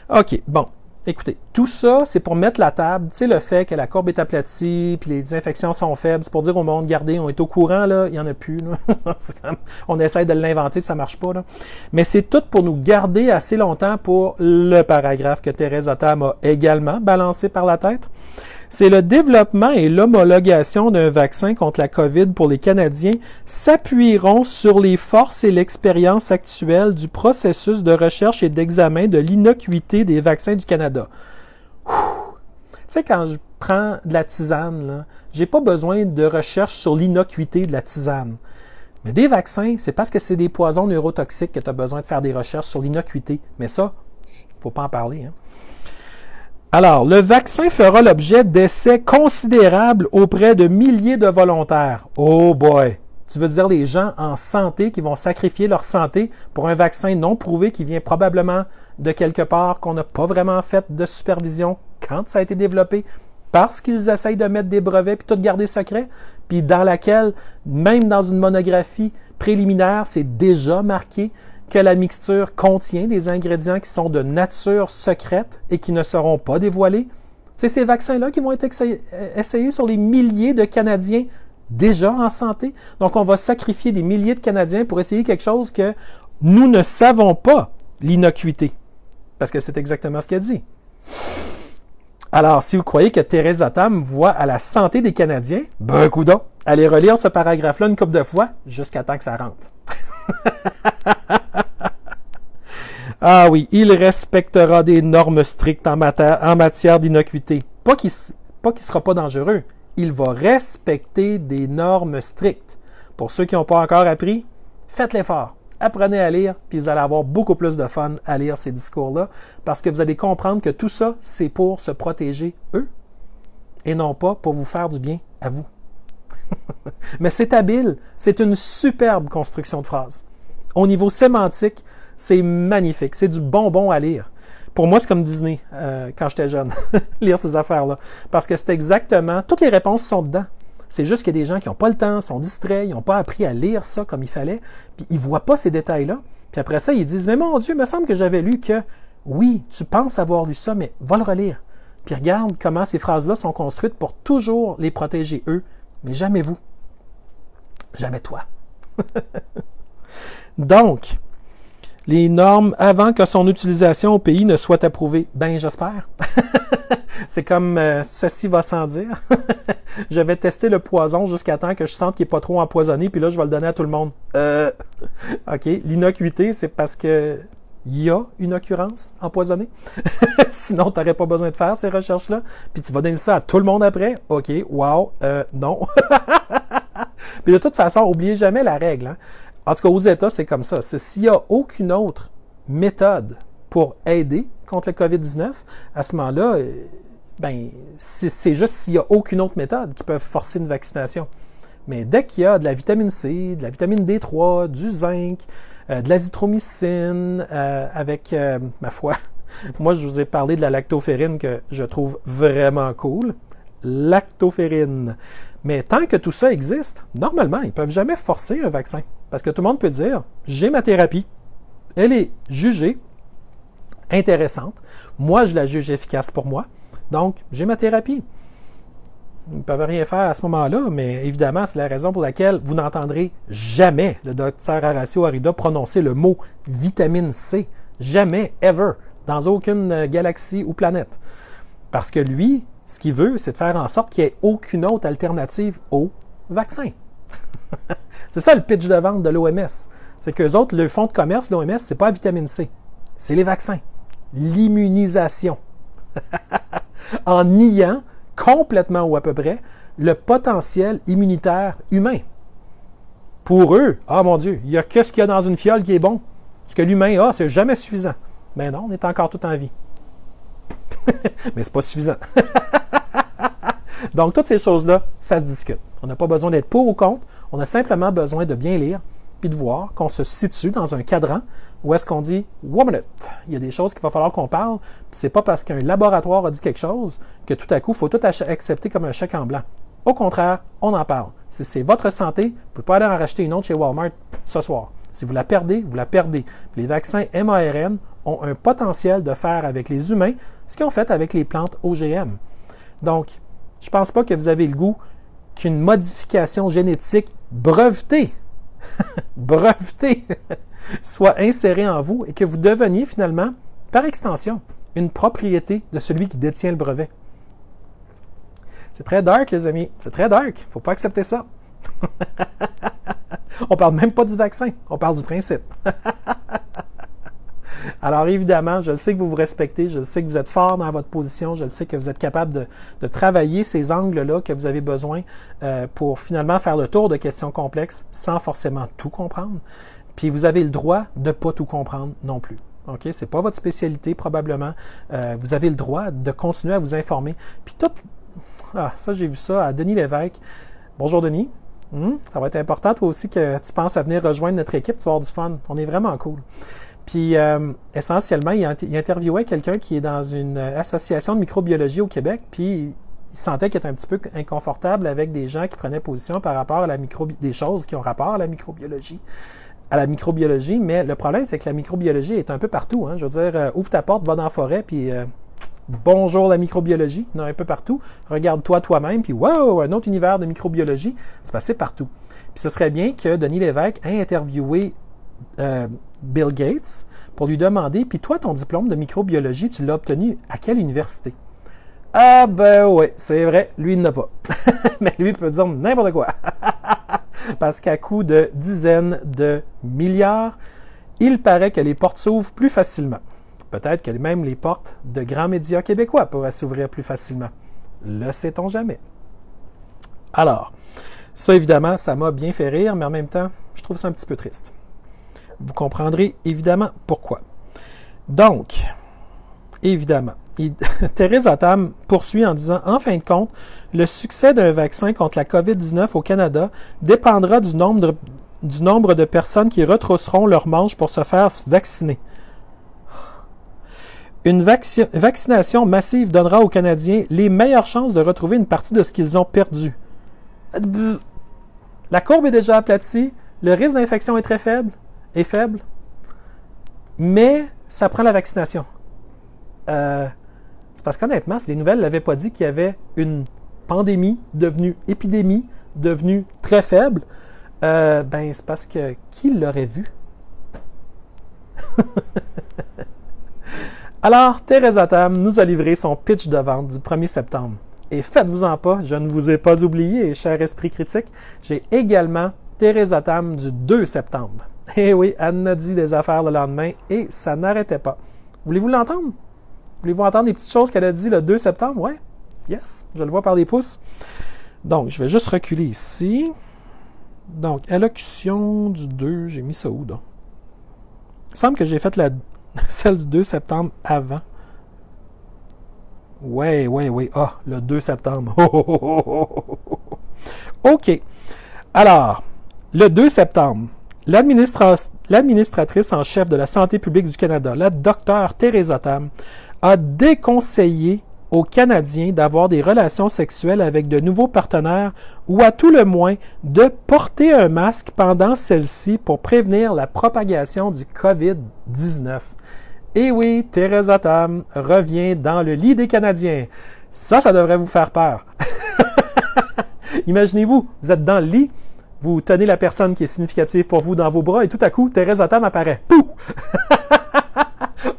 OK, bon, écoutez, tout ça, c'est pour mettre la table. Tu sais, le fait que la courbe est aplatie, puis les infections sont faibles, c'est pour dire au monde, regardez, on est au courant, là, il n'y en a plus. Là. Comme, on essaie de l'inventer, puis ça ne marche pas. Là. Mais c'est tout pour nous garder assez longtemps pour le paragraphe que Theresa Tam a également balancé par la tête. C'est le développement et l'homologation d'un vaccin contre la COVID pour les Canadiens s'appuieront sur les forces et l'expérience actuelle du processus de recherche et d'examen de l'innocuité des vaccins du Canada. Tu sais, quand je prends de la tisane, je n'ai pas besoin de recherche sur l'innocuité de la tisane. Mais des vaccins, c'est parce que c'est des poisons neurotoxiques que tu as besoin de faire des recherches sur l'innocuité. Mais ça, il ne faut pas en parler, hein. Alors, le vaccin fera l'objet d'essais considérables auprès de milliers de volontaires. Oh boy! Tu veux dire les gens en santé qui vont sacrifier leur santé pour un vaccin non prouvé qui vient probablement de quelque part qu'on n'a pas vraiment fait de supervision quand ça a été développé? parce qu'ils essayent de mettre des brevets puis tout garder secret, puis dans laquelle, même dans une monographie préliminaire, c'est déjà marqué que la mixture contient des ingrédients qui sont de nature secrète et qui ne seront pas dévoilés. C'est ces vaccins-là qui vont être essayés sur des milliers de Canadiens déjà en santé. Donc, on va sacrifier des milliers de Canadiens pour essayer quelque chose que nous ne savons pas l'innocuité. Parce que c'est exactement ce qu'elle dit. Alors, si vous croyez que Theresa Tam voit à la santé des Canadiens, ben, coudonc, allez relire ce paragraphe-là une couple de fois jusqu'à temps que ça rentre. Ah oui, il respectera des normes strictes en matière d'innocuité. Pas qu'il ne sera pas dangereux. Il va respecter des normes strictes. Pour ceux qui n'ont pas encore appris, faites l'effort. Apprenez à lire, puis vous allez avoir beaucoup plus de fun à lire ces discours-là, parce que vous allez comprendre que tout ça, c'est pour se protéger eux, et non pas pour vous faire du bien à vous. Mais c'est habile, c'est une superbe construction de phrase. Au niveau sémantique, c'est magnifique, c'est du bonbon à lire. Pour moi, c'est comme Disney, quand j'étais jeune, lire ces affaires-là, parce que c'est exactement, toutes les réponses sont dedans. C'est juste qu'il y a des gens qui n'ont pas le temps, sont distraits, ils n'ont pas appris à lire ça comme il fallait, puis ils ne voient pas ces détails-là. Puis après ça, ils disent « Mais mon Dieu, il me semble que j'avais lu que, oui, tu penses avoir lu ça, mais va le relire. » Puis regarde comment ces phrases-là sont construites pour toujours les protéger eux, mais jamais vous. Jamais toi. Donc, les normes avant que son utilisation au pays ne soit approuvée. Ben, j'espère. C'est comme ceci va sans dire. Je vais tester le poison jusqu'à temps que je sente qu'il n'est pas trop empoisonné, puis là, je vais le donner à tout le monde. OK. L'innocuité, c'est parce que il y a une occurrence empoisonnée. Sinon, tu n'aurais pas besoin de faire ces recherches-là. Puis tu vas donner ça à tout le monde après. OK. Wow. Non. Puis de toute façon, n'oubliez jamais la règle. Hein? En tout cas, aux États, c'est comme ça. C'est s'il n'y a aucune autre méthode pour aider contre le COVID-19, à ce moment-là, ben, c'est juste s'il n'y a aucune autre méthode qui peut forcer une vaccination. Mais dès qu'il y a de la vitamine C, de la vitamine D3, du zinc, de l'azithromycine, avec, ma foi, moi je vous ai parlé de la lactoferrine que je trouve vraiment cool. Lactoferrine. Mais tant que tout ça existe, normalement, ils ne peuvent jamais forcer un vaccin. Parce que tout le monde peut dire, j'ai ma thérapie, elle est jugée intéressante, moi je la juge efficace pour moi, donc j'ai ma thérapie. Ils ne peuvent rien faire à ce moment-là, mais évidemment, c'est la raison pour laquelle vous n'entendrez jamais le docteur Horacio Arruda prononcer le mot vitamine C. Jamais, ever, dans aucune galaxie ou planète. Parce que lui, ce qu'il veut, c'est de faire en sorte qu'il n'y ait aucune autre alternative au vaccin. C'est ça le pitch de vente de l'OMS. C'est qu'eux autres, le fonds de commerce, l'OMS, c'est pas la vitamine C. C'est les vaccins. L'immunisation. En niant complètement ou à peu près le potentiel immunitaire humain. Pour eux, ah mon Dieu, il n'y a que ce qu'il y a dans une fiole qui est bon. Ce que l'humain a, c'est jamais suffisant. Mais non, on est encore tout en vie. Mais c'est pas suffisant. Donc, toutes ces choses-là, ça se discute. On n'a pas besoin d'être pour ou contre. On a simplement besoin de bien lire puis de voir qu'on se situe dans un cadran où est-ce qu'on dit « One minute, il y a des choses qu'il va falloir qu'on parle, puis c'est pas parce qu'un laboratoire a dit quelque chose que tout à coup, il faut tout accepter comme un chèque en blanc. Au contraire, on en parle. Si c'est votre santé, vous ne pouvez pas aller en racheter une autre chez Walmart ce soir. Si vous la perdez, vous la perdez. Puis les vaccins mARN ont un potentiel de faire avec les humains ce qu'ils ont fait avec les plantes OGM. Donc, je ne pense pas que vous avez le goût qu'une modification génétique brevetée, brevetée, soit insérée en vous et que vous deveniez finalement, par extension, une propriété de celui qui détient le brevet. C'est très dark, les amis. C'est très dark. Il ne faut pas accepter ça. On ne parle même pas du vaccin. On parle du principe. Alors évidemment, je le sais que vous vous respectez, je le sais que vous êtes fort dans votre position, je le sais que vous êtes capable de travailler ces angles-là que vous avez besoin pour finalement faire le tour de questions complexes sans forcément tout comprendre. Puis vous avez le droit de ne pas tout comprendre non plus. OK? Ce n'est pas votre spécialité probablement. Vous avez le droit de continuer à vous informer. Puis tout... Ah, ça, j'ai vu ça à Denis Lévesque. Bonjour Denis. Ça va être important toi aussi que tu penses à venir rejoindre notre équipe, tu vas avoir du fun. On est vraiment cool. Puis, essentiellement, il interviewait quelqu'un qui est dans une association de microbiologie au Québec, puis il sentait qu'il était un petit peu inconfortable avec des gens qui prenaient position par rapport à des choses qui ont rapport à la microbiologie. Mais le problème, c'est que la microbiologie est un peu partout. Hein. Je veux dire, ouvre ta porte, va dans la forêt, puis bonjour la microbiologie, il y en a un peu partout. Regarde-toi toi-même, puis wow, un autre univers de microbiologie, c'est passé partout. Puis ce serait bien que Denis Lévesque ait interviewé Bill Gates pour lui demander, puis toi, ton diplôme de microbiologie, tu l'as obtenu à quelle université? Ah ben oui, c'est vrai, lui, il n'a pas. Mais lui, il peut dire n'importe quoi. Parce qu'à coût de dizaines de milliards, il paraît que les portes s'ouvrent plus facilement. Peut-être que même les portes de grands médias québécois pourraient s'ouvrir plus facilement. Le sait-on jamais. Alors, ça évidemment, ça m'a bien fait rire, mais en même temps, je trouve ça un petit peu triste. Vous comprendrez évidemment pourquoi. Donc, évidemment, Theresa Tam poursuit en disant « En fin de compte, le succès d'un vaccin contre la COVID-19 au Canada dépendra du nombre de personnes qui retrousseront leurs manches pour se faire vacciner. Une vaccination massive donnera aux Canadiens les meilleures chances de retrouver une partie de ce qu'ils ont perdu. La courbe est déjà aplatie, le risque d'infection est faible, mais ça prend la vaccination. C'est parce qu'honnêtement, si les nouvelles n'avaient pas dit qu'il y avait une pandémie devenue épidémie, devenue très faible, c'est parce que qui l'aurait vu? Alors, Theresa Tam nous a livré son pitch de vente du 1er septembre. Et faites-vous-en pas, je ne vous ai pas oublié, cher esprit critique, j'ai également Theresa Tam du 2 septembre. Eh oui, elle a dit des affaires le lendemain et ça n'arrêtait pas. Voulez-vous l'entendre? Voulez-vous entendre les petites choses qu'elle a dit le 2 septembre? Ouais? Yes, je le vois par des pouces. Donc, je vais juste reculer ici. Donc, allocution du 2, j'ai mis ça où, donc? Il semble que j'ai fait celle du 2 septembre avant. Ouais. Ah, le 2 septembre. OK. Alors, le 2 septembre, l'administratrice en chef de la santé publique du Canada, la Dr Theresa Tam, a déconseillé aux Canadiens d'avoir des relations sexuelles avec de nouveaux partenaires ou à tout le moins de porter un masque pendant celle-ci pour prévenir la propagation du COVID-19. Et oui, Theresa Tam revient dans le lit des Canadiens. Ça devrait vous faire peur. Imaginez-vous, vous êtes dans le lit, vous tenez la personne qui est significative pour vous dans vos bras et tout à coup, Theresa Tam apparaît. Pouf!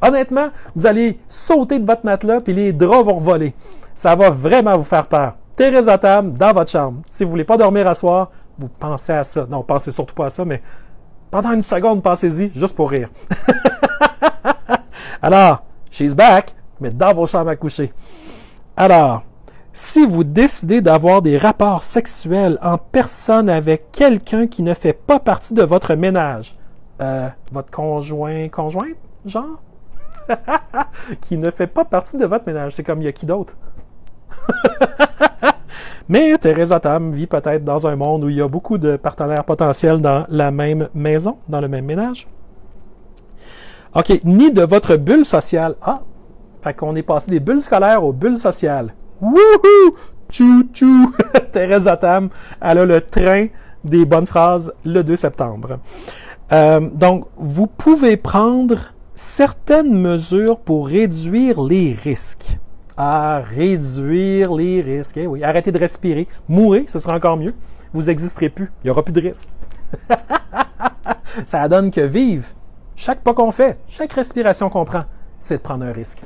Honnêtement, vous allez sauter de votre matelas puis les draps vont revoler. Ça va vraiment vous faire peur. Theresa Tam dans votre chambre. Si vous ne voulez pas dormir à soir, vous pensez à ça. Non, pensez surtout pas à ça, mais pendant une seconde, pensez-y, juste pour rire. Alors, she's back, mais dans vos chambres à coucher. Alors, si vous décidez d'avoir des rapports sexuels en personne avec quelqu'un qui ne fait pas partie de votre ménage, votre conjointe, genre, qui ne fait pas partie de votre ménage, c'est comme il y a qui d'autre? Mais Theresa Tam vit peut-être dans un monde où il y a beaucoup de partenaires potentiels dans la même maison, dans le même ménage. OK, ni de votre bulle sociale. Ah, fait qu'on est passé des bulles scolaires aux bulles sociales. Wouhou! Tchou-tchou! Theresa Tam, elle a le train des bonnes phrases le 2 septembre. Donc, vous pouvez prendre certaines mesures pour réduire les risques. Ah, réduire les risques. Eh oui, arrêtez de respirer. Mourrez, ce sera encore mieux. Vous n'existerez plus. Il n'y aura plus de risques. Ça donne que vivre. Chaque pas qu'on fait, chaque respiration qu'on prend, c'est de prendre un risque.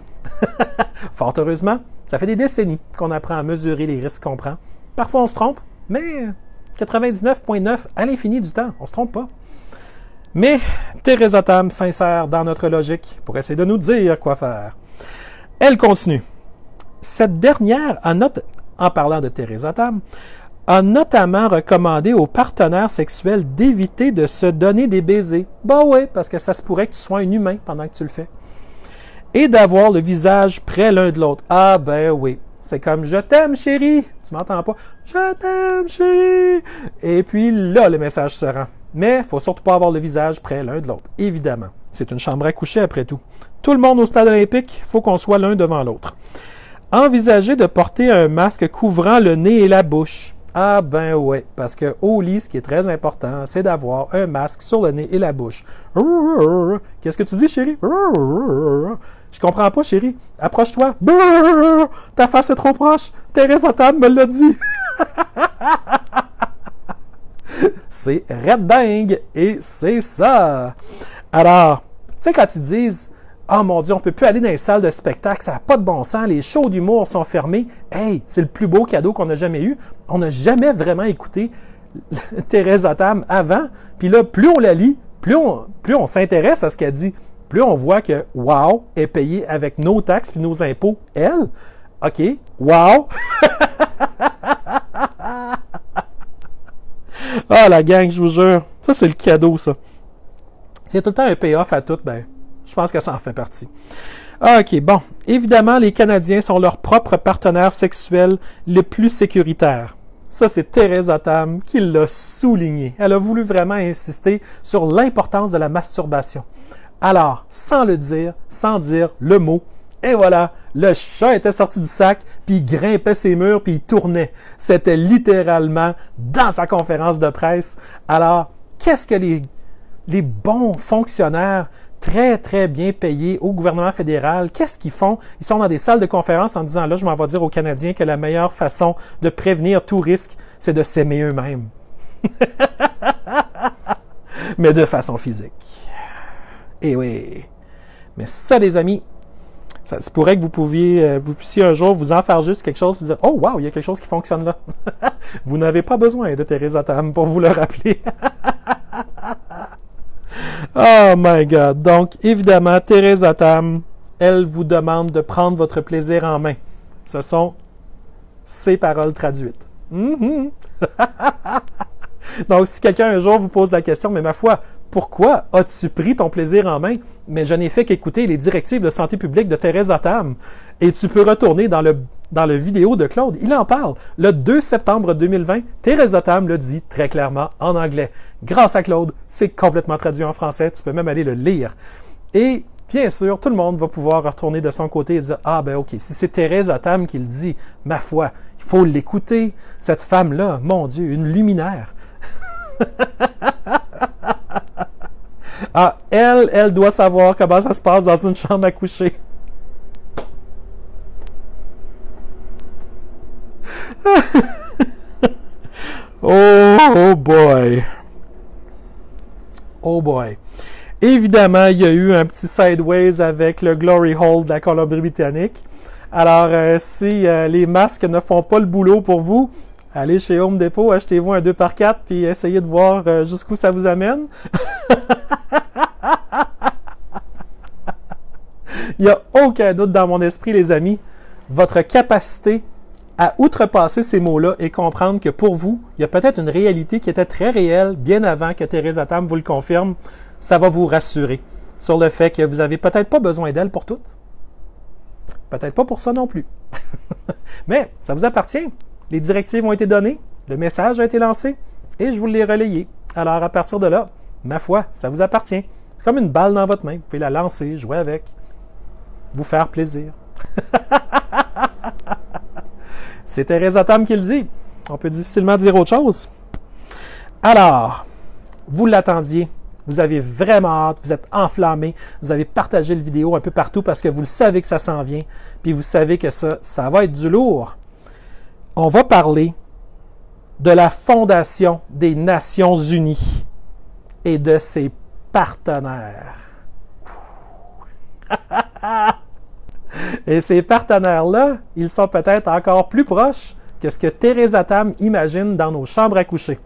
Fort heureusement, ça fait des décennies qu'on apprend à mesurer les risques qu'on prend. Parfois, on se trompe, mais 99,9 à l'infini du temps, on ne se trompe pas. Mais Theresa Tam s'insère dans notre logique pour essayer de nous dire quoi faire. Elle continue. Cette dernière, en parlant de Theresa Tam, a notamment recommandé aux partenaires sexuels d'éviter de se donner des baisers. Bah oui, parce que ça se pourrait que tu sois un humain pendant que tu le fais. Et d'avoir le visage près l'un de l'autre. Ah ben oui, c'est comme « Je t'aime, chérie ». Tu m'entends pas? « Je t'aime, chérie ». Et puis là, le message se rend. Mais il ne faut surtout pas avoir le visage près l'un de l'autre, évidemment. C'est une chambre à coucher après tout. Tout le monde au stade olympique, il faut qu'on soit l'un devant l'autre. Envisagez de porter un masque couvrant le nez et la bouche. Ah ben ouais, parce que au lit, ce qui est très important, c'est d'avoir un masque sur le nez et la bouche. Qu'est-ce que tu dis, chérie? Je comprends pas, chérie. Approche-toi. Ta face est trop proche. Thérèse Tam me l'a dit. C'est red dingue et c'est ça. Alors, tu sais, quand ils disent oh mon Dieu, on ne peut plus aller dans les salles de spectacle, ça n'a pas de bon sens, les shows d'humour sont fermés. Hey, c'est le plus beau cadeau qu'on a jamais eu. On n'a jamais vraiment écouté Thérèse Tam avant. Puis là, plus on la lit, plus on s'intéresse à ce qu'elle dit, plus on voit que wow, elle est payée avec nos taxes puis nos impôts. Elle, OK, wow. Ah, la gang, je vous jure. Ça, c'est le cadeau, ça. S'il y a tout le temps un payoff à tout, ben, je pense que ça en fait partie. OK, bon. Évidemment, les Canadiens sont leurs propres partenaires sexuels les plus sécuritaires. Ça, c'est Thérèse Tam qui l'a souligné. Elle a voulu vraiment insister sur l'importance de la masturbation. Alors, sans le dire, sans dire le mot, et voilà, le chat était sorti du sac, puis il grimpait ses murs, puis il tournait. C'était littéralement dans sa conférence de presse. Alors, qu'est-ce que les bons fonctionnaires très, très bien payés au gouvernement fédéral, qu'est-ce qu'ils font? Ils sont dans des salles de conférence en disant, là, je m'en vais dire aux Canadiens que la meilleure façon de prévenir tout risque, c'est de s'aimer eux-mêmes. Mais de façon physique. Eh oui. Mais ça, les amis, ça se pourrait que vous puissiez un jour vous en faire juste quelque chose et vous dire, oh wow, il y a quelque chose qui fonctionne là. Vous n'avez pas besoin de Thérèse Tam pour vous le rappeler. Oh my God. Donc, évidemment, Thérèse Tam, elle vous demande de prendre votre plaisir en main. Ce sont ses paroles traduites. Donc, si quelqu'un un jour vous pose la question, mais ma foi, pourquoi as-tu pris ton plaisir en main? Mais je n'ai fait qu'écouter les directives de santé publique de Thérèse Tam. Et tu peux retourner dans le vidéo de Claude. Il en parle. Le 2 septembre 2020, Thérèse Tam le dit très clairement en anglais. Grâce à Claude, c'est complètement traduit en français. Tu peux même aller le lire. Et bien sûr, tout le monde va pouvoir retourner de son côté et dire, ah ben ok, si c'est Thérèse Tam qui le dit, ma foi, il faut l'écouter. Cette femme-là, mon Dieu, une luminaire. Ah, elle doit savoir comment ça se passe dans une chambre à coucher. Oh boy. Oh boy. Évidemment, il y a eu un petit sideways avec le Glory Hole de la Colombie-Britannique. Alors, si les masques ne font pas le boulot pour vous, allez chez Home Depot, achetez-vous un 2x4 puis essayez de voir jusqu'où ça vous amène. Il n'y a aucun doute dans mon esprit, les amis. Votre capacité à outrepasser ces mots-là et comprendre que pour vous, il y a peut-être une réalité qui était très réelle bien avant que Thérèse Tam vous le confirme, ça va vous rassurer sur le fait que vous n'avez peut-être pas besoin d'elle pour tout. Peut-être pas pour ça non plus. Mais ça vous appartient. Les directives ont été données, le message a été lancé et je vous l'ai relayé. Alors à partir de là, ma foi, ça vous appartient. C'est comme une balle dans votre main. Vous pouvez la lancer, jouer avec, vous faire plaisir. C'est Thérèse Tam qui le dit. On peut difficilement dire autre chose. Alors, vous l'attendiez. Vous avez vraiment hâte, vous êtes enflammé, vous avez partagé le vidéo un peu partout parce que vous le savez que ça s'en vient, puis vous savez que ça va être du lourd. On va parler de la Fondation des Nations Unies et de ses partenaires. Et ces partenaires-là, ils sont peut-être encore plus proches que ce que Thérèse Tam imagine dans nos chambres à coucher.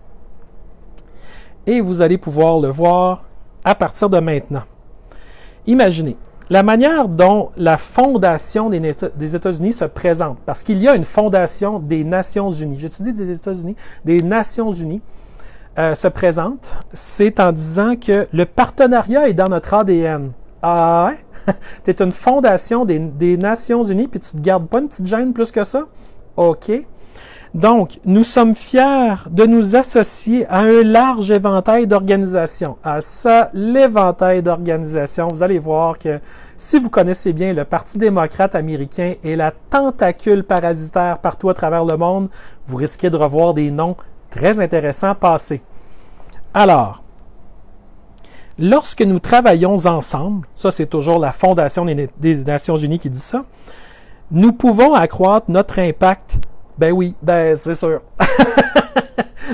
Et vous allez pouvoir le voir à partir de maintenant. Imaginez la manière dont la fondation des États-Unis se présente, parce qu'il y a une fondation des Nations Unies. J'étudie des États-Unis, des Nations Unies se présente, c'est en disant que le partenariat est dans notre ADN. Ah ouais? Tu es une fondation des Nations Unies, puis tu ne te gardes pas une petite gêne plus que ça? OK. Donc, nous sommes fiers de nous associer à un large éventail d'organisations. À ça, l'éventail d'organisations, vous allez voir que si vous connaissez bien le Parti démocrate américain et la tentacule parasitaire partout à travers le monde, vous risquez de revoir des noms très intéressants passer. Alors, lorsque nous travaillons ensemble, ça c'est toujours la Fondation des Nations Unies qui dit ça, nous pouvons accroître notre impact. Ben oui, ben c'est sûr.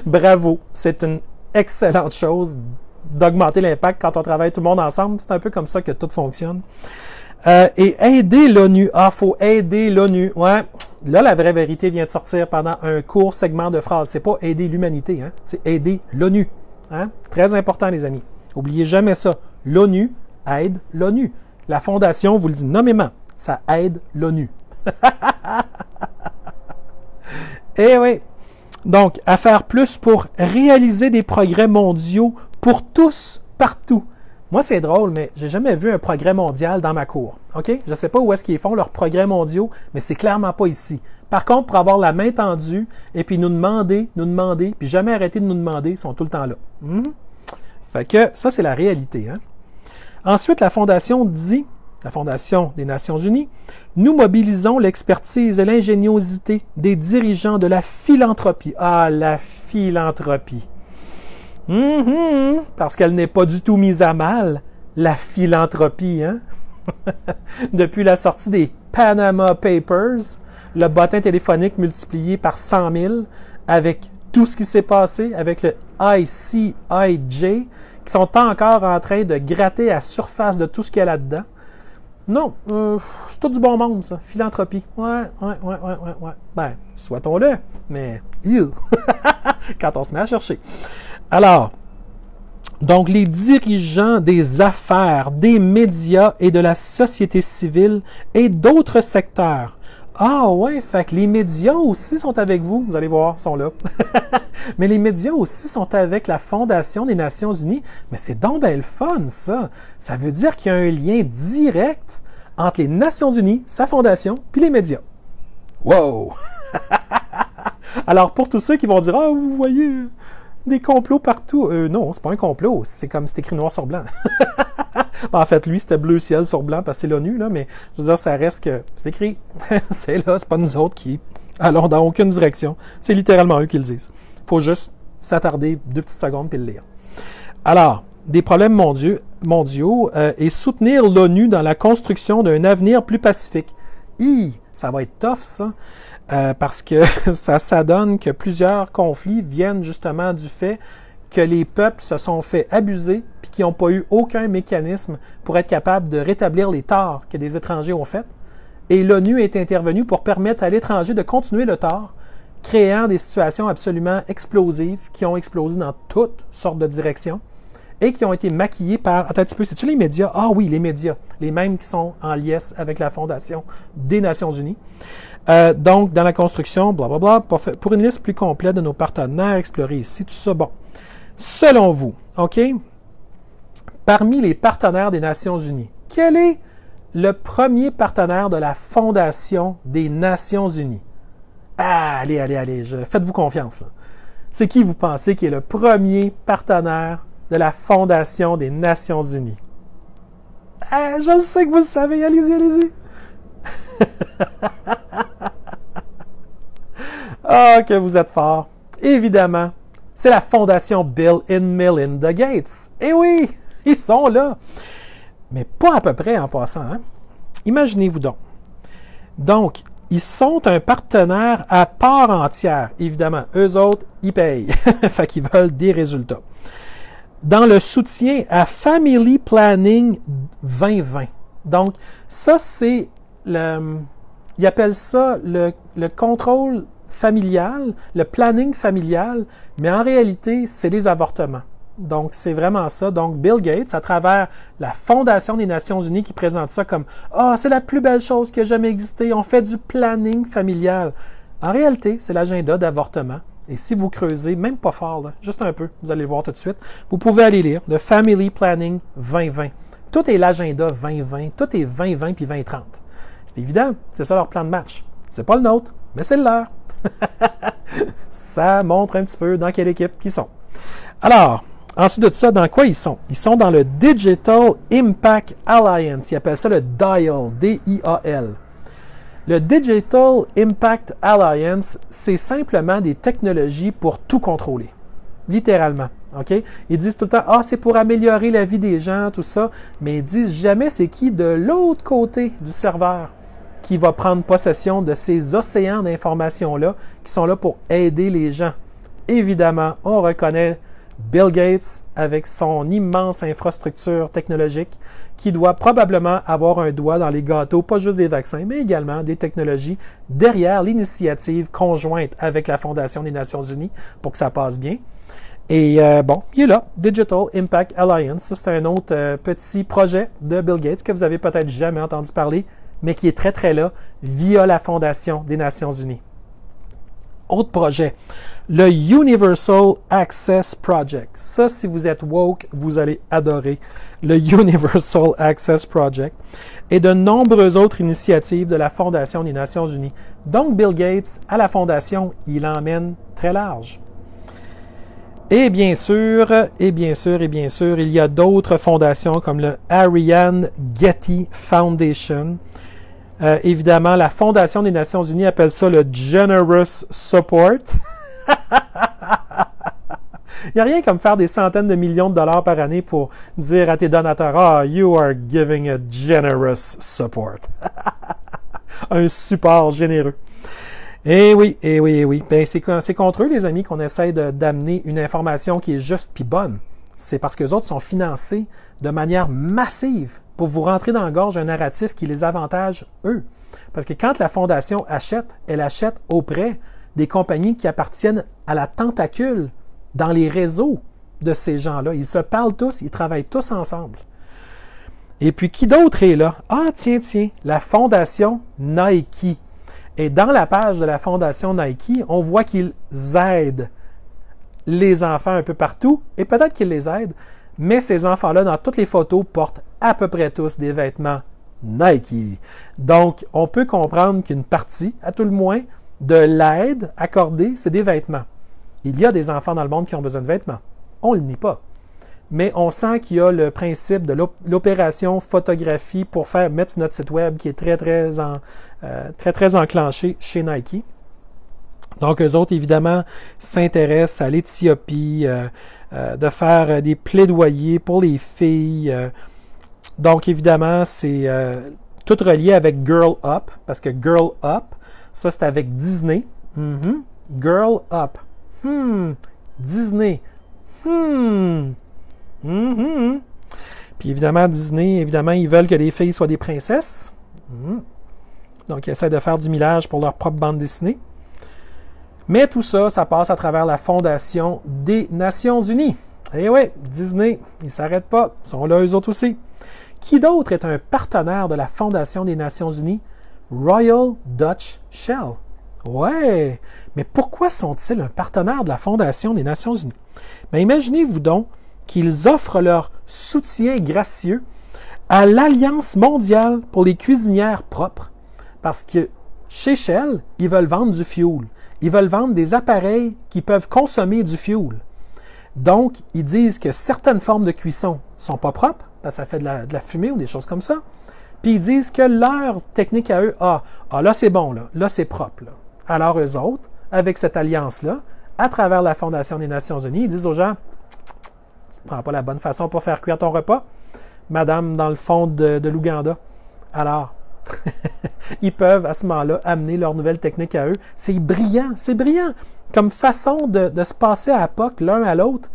Bravo, c'est une excellente chose d'augmenter l'impact quand on travaille tout le monde ensemble. C'est un peu comme ça que tout fonctionne. Et aider l'ONU. Ah, faut aider l'ONU. Ouais. Là, la vraie vérité vient de sortir pendant un court segment de phrase. C'est pas aider l'humanité, hein? C'est aider l'ONU. Hein? Très important, les amis. Oubliez jamais ça. L'ONU aide l'ONU. La Fondation vous le dit nommément. Ça aide l'ONU. Eh oui. Donc, à faire plus pour réaliser des progrès mondiaux pour tous, partout. Moi, c'est drôle, mais j'ai jamais vu un progrès mondial dans ma cour. OK? Je ne sais pas où est-ce qu'ils font leurs progrès mondiaux, mais c'est clairement pas ici. Par contre, pour avoir la main tendue et puis nous demander, puis jamais arrêter de nous demander, ils sont tout le temps là. Fait que ça, c'est la réalité. Hein? Ensuite, la Fondation dit, la Fondation des Nations Unies, nous mobilisons l'expertise et l'ingéniosité des dirigeants de la philanthropie. Ah, la philanthropie. Parce qu'elle n'est pas du tout mise à mal, la philanthropie. Hein? Depuis la sortie des Panama Papers, le bottin téléphonique multiplié par 100 000, avec tout ce qui s'est passé, avec le ICIJ, qui sont encore en train de gratter à la surface de tout ce qu'il y a là-dedans. Non, c'est tout du bon monde, ça. Philanthropie. Ouais. Ben, souhaitons-le, mais quand on se met à chercher. Alors, donc les dirigeants des affaires, des médias et de la société civile et d'autres secteurs. Ah ouais, fait que les médias aussi sont avec vous. Vous allez voir, sont là. Mais les médias aussi sont avec la Fondation des Nations Unies. Mais c'est donc ben le fun, ça. Ça veut dire qu'il y a un lien direct entre les Nations Unies, sa fondation, puis les médias. Wow! Alors, pour tous ceux qui vont dire « Ah, vous voyez, des complots partout. » Non, c'est pas un complot. C'est comme c'est écrit noir sur blanc. En fait, lui, c'était bleu ciel sur blanc parce que c'est l'ONU, là, mais je veux dire, ça reste que c'est écrit. C'est là, c'est pas nous autres qui allons dans aucune direction. C'est littéralement eux qui le disent. Il faut juste s'attarder 2 petites secondes puis le lire. Alors, des problèmes mondiaux et soutenir l'ONU dans la construction d'un avenir plus pacifique. Ça va être tough, ça, parce que ça donne que plusieurs conflits viennent justement du fait que les peuples se sont fait abuser puis qui n'ont pas eu aucun mécanisme pour être capable de rétablir les torts que des étrangers ont faits. Et l'ONU est intervenue pour permettre à l'étranger de continuer le tort, créant des situations absolument explosives qui ont explosé dans toutes sortes de directions et qui ont été maquillées par... Attends un petit peu, c'est-tu les médias? Ah oui, les médias. Les mêmes qui sont en liesse avec la Fondation des Nations Unies. Donc, dans la construction, blablabla, pour une liste plus complète de nos partenaires explorés ici, tout ça, bon. Selon vous, OK, parmi les partenaires des Nations Unies, quel est le premier partenaire de la Fondation des Nations Unies? Ah, allez, faites-vous confiance, là. C'est qui vous pensez qui est le premier partenaire de la Fondation des Nations Unies? Ah, je sais que vous le savez, allez-y. Ah, que vous êtes forts. Évidemment, c'est la Fondation Bill and Melinda Gates. Eh oui, ils sont là. Mais pas à peu près en passant. Hein? Imaginez-vous donc. Donc, ils sont un partenaire à part entière. Évidemment, eux autres, ils payent. Fait qu'ils veulent des résultats. Dans le soutien à Family Planning 2020. Donc, ça, c'est ils appellent ça le contrôle familial, le planning familial, mais en réalité, c'est les avortements. Donc, c'est vraiment ça. Donc, Bill Gates, à travers la Fondation des Nations Unies, qui présente ça comme « Ah, c'est la plus belle chose qui a jamais existé, on fait du planning familial ». En réalité, c'est l'agenda d'avortement. Et si vous creusez, même pas fort, là, juste un peu, vous allez le voir tout de suite, vous pouvez aller lire le Family Planning 2020. Tout est l'agenda 2020, tout est 2020 puis 2030. C'est évident, c'est ça leur plan de match. C'est pas le nôtre, mais c'est le leur. Ça montre un petit peu dans quelle équipe ils sont. Alors, ensuite de ça, dans quoi ils sont? Ils sont dans le Digital Impact Alliance. Ils appellent ça le DIAL, D-I-A-L. Le Digital Impact Alliance, c'est simplement des technologies pour tout contrôler. Littéralement. OK? Ils disent tout le temps, ah, c'est pour améliorer la vie des gens, tout ça, mais ils disent jamais c'est qui de l'autre côté du serveur qui va prendre possession de ces océans d'informations-là qui sont là pour aider les gens. Évidemment, on reconnaît Bill Gates avec son immense infrastructure technologique qui doit probablement avoir un doigt dans les gâteaux, pas juste des vaccins, mais également des technologies derrière l'initiative conjointe avec la Fondation des Nations Unies pour que ça passe bien. Et bon, il est là, Digital Impact Alliance. Ça, c'est un autre petit projet de Bill Gates que vous avez peut-être jamais entendu parler, mais qui est très, très là via la Fondation des Nations Unies. Autre projet, le Universal Access Project. Ça, si vous êtes woke, vous allez adorer le Universal Access Project et de nombreuses autres initiatives de la Fondation des Nations Unies. Donc, Bill Gates, à la Fondation, il emmène très large. Et bien sûr, il y a d'autres fondations comme le Ariane Getty Foundation. Évidemment, la Fondation des Nations Unies appelle ça le Generous Support. Il n'y a rien comme faire des centaines de millions de dollars par année pour dire à tes donateurs, « Ah, you are giving a generous support. » Un support généreux. Eh oui. Ben, c'est contre eux, les amis, qu'on essaie d'amener une information qui est juste puis bonne. C'est parce que les autres sont financés de manière massive pour vous rentrer dans la gorge un narratif qui les avantage, eux. Parce que quand la Fondation achète, elle achète auprès des compagnies qui appartiennent à la tentacule dans les réseaux de ces gens-là. Ils se parlent tous, ils travaillent tous ensemble. Et puis, qui d'autre est là? Ah, tiens, la Fondation Nike. Et dans la page de la Fondation Nike, on voit qu'ils aident les enfants un peu partout, et peut-être qu'ils les aident, mais ces enfants-là, dans toutes les photos, portent à peu près tous des vêtements Nike. Donc, on peut comprendre qu'une partie, à tout le moins, de l'aide accordée, c'est des vêtements. Il y a des enfants dans le monde qui ont besoin de vêtements. On ne le nie pas. Mais on sent qu'il y a le principe de l'opération photographie pour mettre sur notre site web qui est très enclenché chez Nike. Donc, eux autres, évidemment, s'intéressent à l'Éthiopie, de faire des plaidoyers pour les filles. Donc, évidemment, c'est tout relié avec Girl Up, parce que Girl Up, ça, c'est avec Disney. Girl Up. Disney. Puis évidemment, Disney, ils veulent que les filles soient des princesses. Donc, ils essaient de faire du millage pour leur propre bande dessinée. Mais tout ça, ça passe à travers la Fondation des Nations Unies. Eh oui, Disney, ils ne s'arrêtent pas. Ils sont là, eux autres aussi. Qui d'autre est un partenaire de la Fondation des Nations Unies? Royal Dutch Shell. Ouais, mais pourquoi sont-ils un partenaire de la Fondation des Nations Unies? Mais imaginez-vous donc qu'ils offrent leur soutien gracieux à l'Alliance mondiale pour les cuisinières propres. Parce que chez Shell, ils veulent vendre du fuel. Ils veulent vendre des appareils qui peuvent consommer du fuel. Donc, ils disent que certaines formes de cuisson ne sont pas propres, parce que ça fait de la fumée ou des choses comme ça. Puis ils disent que leur technique à eux, là c'est bon, là c'est propre. Là. Alors eux autres, avec cette alliance-là, à travers la Fondation des Nations Unies, ils disent aux gens, tu ne prends pas la bonne façon pour faire cuire ton repas, madame dans le fond de l'Ouganda. Alors, ils peuvent à ce moment-là amener leur nouvelle technique à eux. C'est brillant. Comme façon de se passer à POC l'un à l'autre.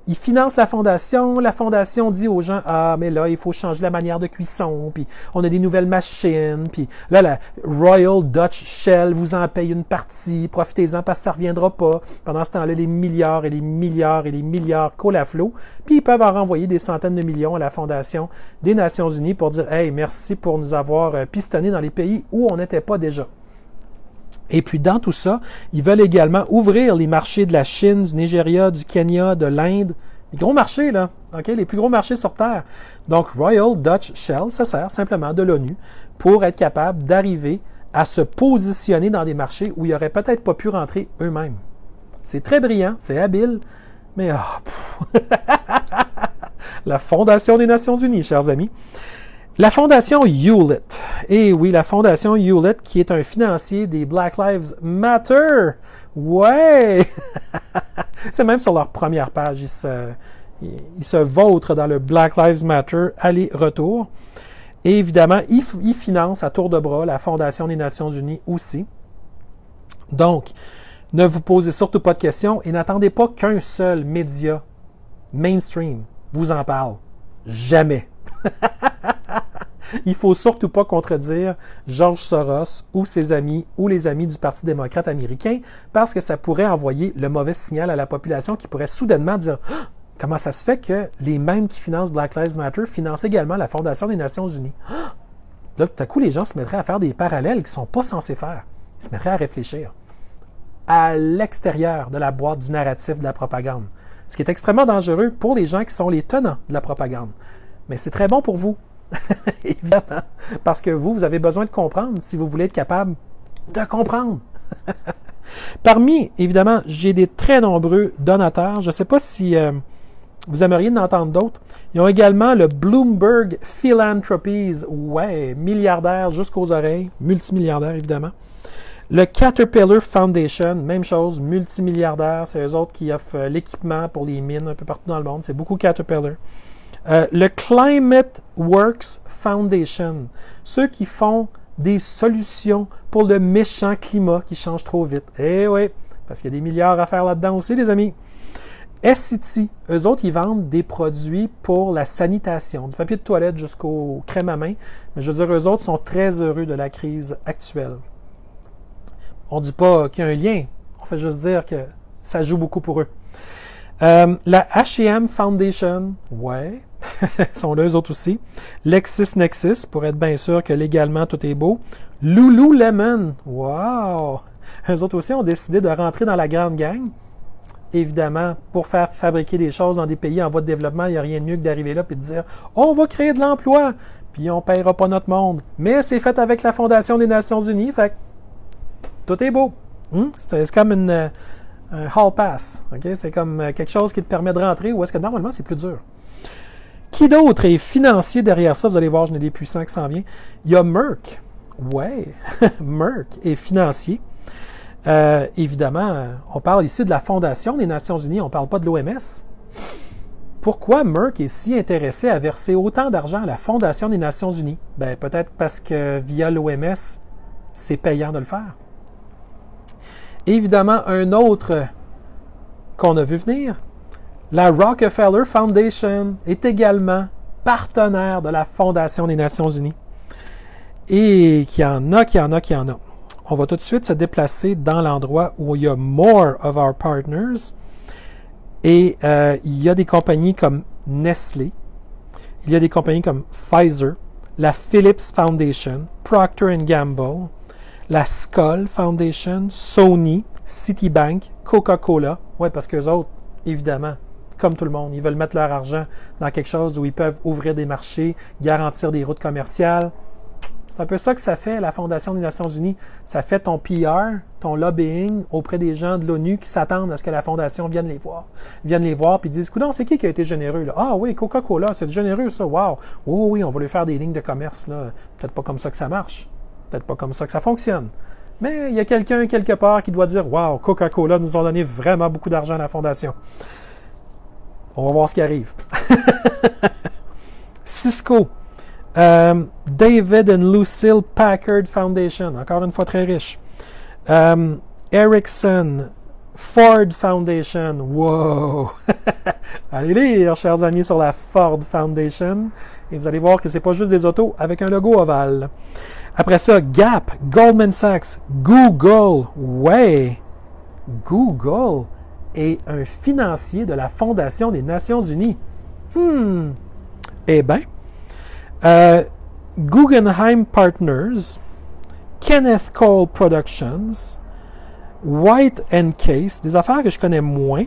Ils financent la fondation dit aux gens, mais là, il faut changer la manière de cuisson, puis on a des nouvelles machines, puis là, la Royal Dutch Shell vous en paye une partie, profitez-en parce que ça ne reviendra pas. Pendant ce temps-là, les milliards coulent à flot, puis ils peuvent en renvoyer des centaines de millions à la Fondation des Nations Unies pour dire, hey, merci pour nous avoir pistonné dans les pays où on n'était pas déjà. Et puis, dans tout ça, ils veulent également ouvrir les marchés de la Chine, du Nigeria, du Kenya, de l'Inde. Les gros marchés, là, les plus gros marchés sur Terre. Donc, Royal Dutch Shell se sert simplement de l'ONU pour être capable d'arriver à se positionner dans des marchés où ils n'auraient peut-être pas pu rentrer eux-mêmes. C'est très brillant, c'est habile, mais la Fondation des Nations Unies, chers amis. La Fondation Hewlett. Et oui, la Fondation Hewlett, qui est un financier des Black Lives Matter. Ouais! C'est même sur leur première page, ils se vautrent dans le Black Lives Matter aller-retour. Et évidemment, ils financent à tour de bras la Fondation des Nations Unies aussi. Donc, ne vous posez surtout pas de questions et n'attendez pas qu'un seul média mainstream vous en parle. Jamais. Il ne faut surtout pas contredire George Soros ou ses amis ou les amis du Parti démocrate américain parce que ça pourrait envoyer le mauvais signal à la population qui pourrait soudainement dire « Comment ça se fait que les mêmes qui financent Black Lives Matter financent également la Fondation des Nations Unies? » Là, tout à coup, les gens se mettraient à faire des parallèles qu'ils ne sont pas censés faire. Ils se mettraient à réfléchir à l'extérieur de la boîte du narratif de la propagande. Ce qui est extrêmement dangereux pour les gens qui sont les tenants de la propagande. Mais c'est très bon pour vous, évidemment, parce que vous avez besoin de comprendre si vous voulez être capable de comprendre. Parmi, évidemment, j'ai des très nombreux donateurs. Je ne sais pas si vous aimeriez en entendre d'autres. Ils ont également le Bloomberg Philanthropies, ouais, milliardaire jusqu'aux oreilles, multimilliardaire évidemment. Le Caterpillar Foundation, même chose, multimilliardaire, c'est eux autres qui offrent l'équipement pour les mines un peu partout dans le monde, c'est beaucoup Caterpillar. Le Climate Works Foundation, ceux qui font des solutions pour le méchant climat qui change trop vite. Eh oui, parce qu'il y a des milliards à faire là-dedans aussi, les amis. SCT, eux autres, ils vendent des produits pour la sanitation, du papier de toilette jusqu'aux crèmes à main. Mais je veux dire, eux autres sont très heureux de la crise actuelle. On ne dit pas qu'il y a un lien, on fait juste dire que ça joue beaucoup pour eux. La H&M Foundation, ouais, sont là eux autres aussi. LexisNexis, pour être bien sûr que légalement tout est beau. Lululemon, wow! Eux autres aussi ont décidé de rentrer dans la grande gang. Évidemment, pour faire fabriquer des choses dans des pays en voie de développement, il n'y a rien de mieux que d'arriver là et de dire « On va créer de l'emploi, puis on ne paiera pas notre monde. » Mais c'est fait avec la Fondation des Nations Unies, fait que tout est beau. C'est comme un hall pass. Okay? C'est comme quelque chose qui te permet de rentrer ou est-ce que normalement c'est plus dur. Qui d'autre est financier derrière ça? Vous allez voir, je n'ai des puissants qui s'en viennent. Il y a Merck. Ouais, Merck est financier. Évidemment, on parle ici de la Fondation des Nations Unies, on ne parle pas de l'OMS. Pourquoi Merck est si intéressé à verser autant d'argent à la Fondation des Nations Unies? Ben, peut-être parce que via l'OMS, c'est payant de le faire. Évidemment, un autre qu'on a vu venir, la Rockefeller Foundation est également partenaire de la Fondation des Nations Unies. Et qu'il y en a. On va tout de suite se déplacer dans l'endroit où il y a more of our partners. Et il y a des compagnies comme Nestlé, il y a des compagnies comme Pfizer, la Philips Foundation, Procter & Gamble, la Skoll Foundation, Sony, Citibank, Coca-Cola. Oui, parce qu'eux autres, évidemment, comme tout le monde, ils veulent mettre leur argent dans quelque chose où ils peuvent ouvrir des marchés, garantir des routes commerciales. C'est un peu ça que ça fait, la Fondation des Nations Unies. Ça fait ton PR, ton lobbying auprès des gens de l'ONU qui s'attendent à ce que la Fondation vienne les voir. Viennent les voir puis disent, coudonc, c'est qui a été généreux, là? Ah oui, Coca-Cola, c'est généreux, ça, wow! Oh oui, on va lui faire des lignes de commerce, là. Peut-être pas comme ça que ça marche. Peut-être pas comme ça que ça fonctionne. Mais il y a quelqu'un quelque part qui doit dire, wow, Coca-Cola nous ont donné vraiment beaucoup d'argent à la Fondation. On va voir ce qui arrive. Cisco. David and Lucille Packard Foundation, encore une fois très riche. Ericsson, Ford Foundation, wow! Allez lire, chers amis, sur la Ford Foundation, et vous allez voir que c'est pas juste des autos avec un logo ovale. Après ça, Gap, Goldman Sachs, Google, ouais! Google est un financier de la Fondation des Nations Unies. Eh bien, Guggenheim Partners, Kenneth Cole Productions, White & Case, des affaires que je connais moins,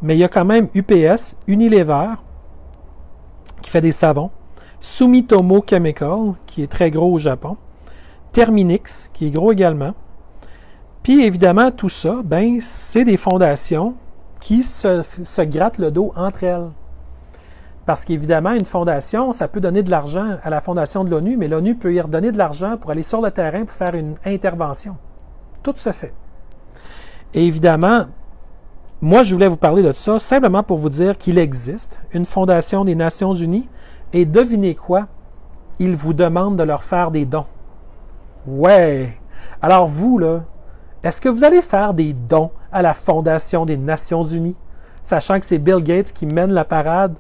mais il y a quand même UPS, Unilever, qui fait des savons, Sumitomo Chemical, qui est très gros au Japon, Terminix, qui est gros également, Puis évidemment, tout ça, ben, c'est des fondations qui se grattent le dos entre elles. Parce qu'évidemment, une fondation, ça peut donner de l'argent à la fondation de l'ONU, mais l'ONU peut y redonner de l'argent pour aller sur le terrain pour faire une intervention. Tout se fait. Et évidemment, moi, je voulais vous parler de ça simplement pour vous dire qu'il existe une fondation des Nations Unies et devinez quoi? Ils vous demandent de leur faire des dons. Ouais! Alors vous, là, est-ce que vous allez faire des dons à la fondation des Nations Unies, sachant que c'est Bill Gates qui mène la parade?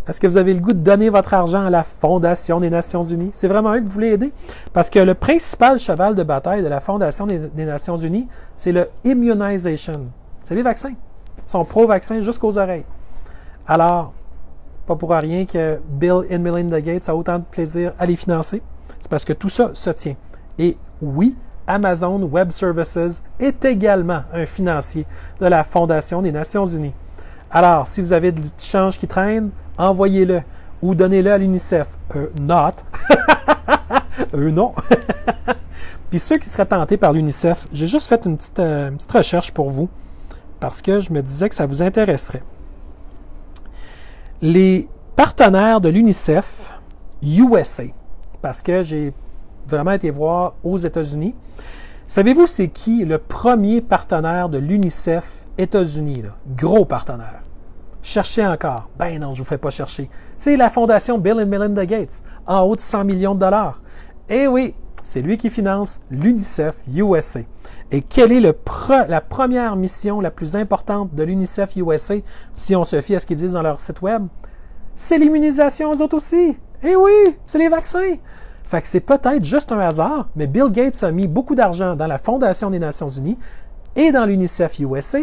Est-ce que vous avez le goût de donner votre argent à la Fondation des Nations Unies? C'est vraiment eux que vous voulez aider? Parce que le principal cheval de bataille de la Fondation des Nations Unies, c'est le immunization. C'est les vaccins. Ils sont pro-vaccins jusqu'aux oreilles. Alors, pas pour rien que Bill et Melinda Gates a autant de plaisir à les financer. C'est parce que tout ça se tient. Et oui, Amazon Web Services est également un financier de la Fondation des Nations Unies. Alors, si vous avez du change qui traîne, envoyez-le ou donnez-le à l'UNICEF. Not. Non. Puis ceux qui seraient tentés par l'UNICEF, j'ai juste fait une petite recherche pour vous parce que je me disais que ça vous intéresserait. Les partenaires de l'UNICEF USA, parce que j'ai vraiment été voir aux États-Unis. Savez-vous c'est qui le premier partenaire de l'UNICEF États-Unis? Là? Gros partenaire. Cherchez encore. Ben non, je ne vous fais pas chercher. C'est la fondation Bill et Melinda Gates, en haut de 100 millions de dollars. Eh oui, c'est lui qui finance l'UNICEF USA. Et quelle est la première mission la plus importante de l'UNICEF USA, si on se fie à ce qu'ils disent dans leur site web? C'est l'immunisation, eux autres aussi. Eh oui, c'est les vaccins. Fait que c'est peut-être juste un hasard, mais Bill Gates a mis beaucoup d'argent dans la Fondation des Nations Unies et dans l'UNICEF USA,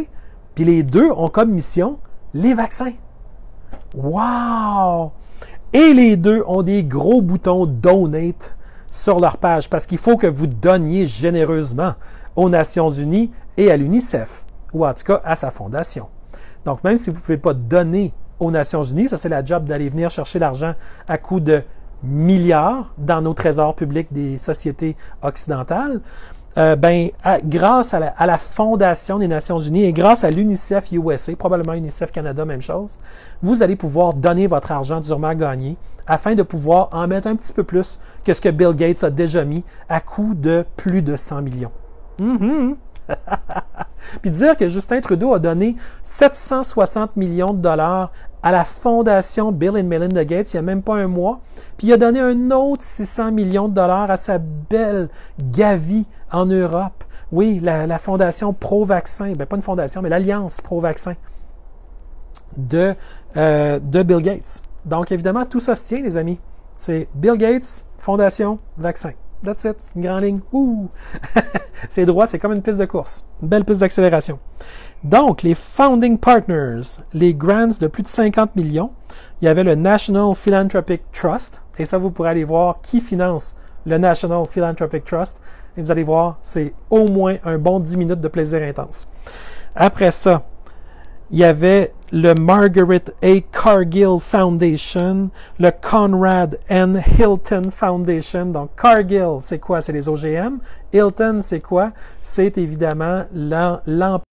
puis les deux ont comme mission les vaccins. Wow! Et les deux ont des gros boutons Donate sur leur page parce qu'il faut que vous donniez généreusement aux Nations Unies et à l'UNICEF, ou en tout cas à sa fondation. Donc même si vous ne pouvez pas donner aux Nations Unies, ça c'est la job d'aller venir chercher l'argent à coût de milliards dans nos trésors publics des sociétés occidentales, grâce à la Fondation des Nations Unies et grâce à l'UNICEF USA, probablement UNICEF Canada, même chose, vous allez pouvoir donner votre argent durement gagné afin de pouvoir en mettre un petit peu plus que ce que Bill Gates a déjà mis à coût de plus de 100 millions. Puis dire que Justin Trudeau a donné 760 millions de dollars à la fondation Bill et Melinda Gates il n'y a même pas un mois, puis il a donné un autre 600 millions de dollars à sa belle Gavi en Europe. Oui, la fondation pro-vaccin, pas une fondation, mais l'alliance pro-vaccin de Bill Gates. Donc évidemment, tout ça se tient, les amis. C'est Bill Gates, fondation, vaccin. That's it, c'est une grande ligne. Ouh! C'est droit, c'est comme une piste de course. Une belle piste d'accélération. Donc, les Founding Partners, les grants de plus de 50 millions, il y avait le National Philanthropic Trust, et ça, vous pourrez aller voir qui finance le National Philanthropic Trust, et vous allez voir, c'est au moins un bon 10 minutes de plaisir intense. Après ça, il y avait le Margaret A. Cargill Foundation, le Conrad N. Hilton Foundation. Donc, Cargill, c'est quoi? C'est les OGM. Hilton, c'est quoi? C'est évidemment l'empire.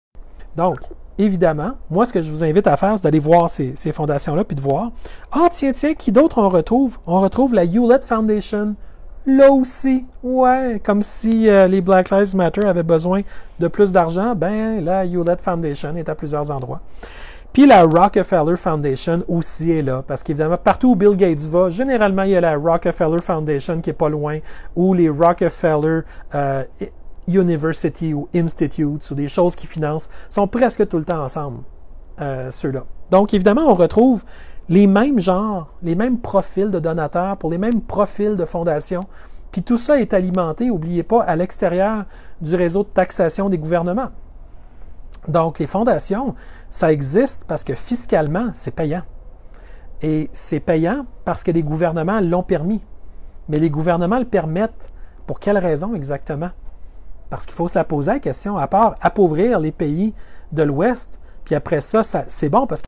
Donc, évidemment, moi, ce que je vous invite à faire, c'est d'aller voir ces fondations-là, puis de voir, tiens, qui d'autre on retrouve? On retrouve la Hewlett Foundation. Là aussi, ouais, comme si les Black Lives Matter avaient besoin de plus d'argent, la Hewlett Foundation est à plusieurs endroits. Puis la Rockefeller Foundation aussi est là, parce qu'évidemment, partout où Bill Gates va, généralement, il y a la Rockefeller Foundation qui est pas loin, ou les Rockefeller University ou Institutes, ou des choses qui financent, sont presque tout le temps ensemble, ceux-là. Donc, évidemment, on retrouve les mêmes genres, les mêmes profils de donateurs pour les mêmes profils de fondations. Puis tout ça est alimenté, n'oubliez pas, à l'extérieur du réseau de taxation des gouvernements. Donc, les fondations, ça existe parce que fiscalement, c'est payant. Et c'est payant parce que les gouvernements l'ont permis. Mais les gouvernements le permettent pour quelle raison exactement? Parce qu'il faut se la poser la question, à part appauvrir les pays de l'Ouest, puis après ça c'est bon parce que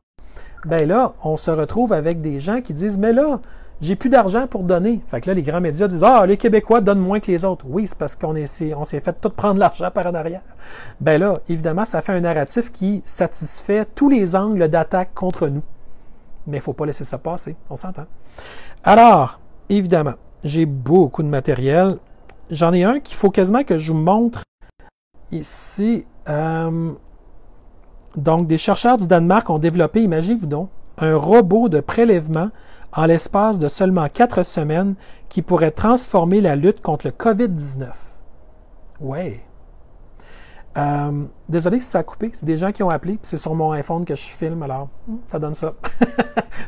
là, on se retrouve avec des gens qui disent, mais là, j'ai plus d'argent pour donner. Fait que là, les grands médias disent, ah, les Québécois donnent moins que les autres. Oui, c'est parce qu'on s'est fait tout prendre l'argent par en arrière. Ben là, évidemment, ça fait un narratif qui satisfait tous les angles d'attaque contre nous. Mais il ne faut pas laisser ça passer, on s'entend. Alors, évidemment, j'ai beaucoup de matériel. J'en ai un qu'il faut quasiment que je vous montre ici. Donc, des chercheurs du Danemark ont développé, imaginez-vous donc, un robot de prélèvement en l'espace de seulement 4 semaines qui pourrait transformer la lutte contre le COVID-19. Ouais. Désolé si ça a coupé, c'est des gens qui ont appelé, puis c'est sur mon iPhone que je filme, alors ça donne ça.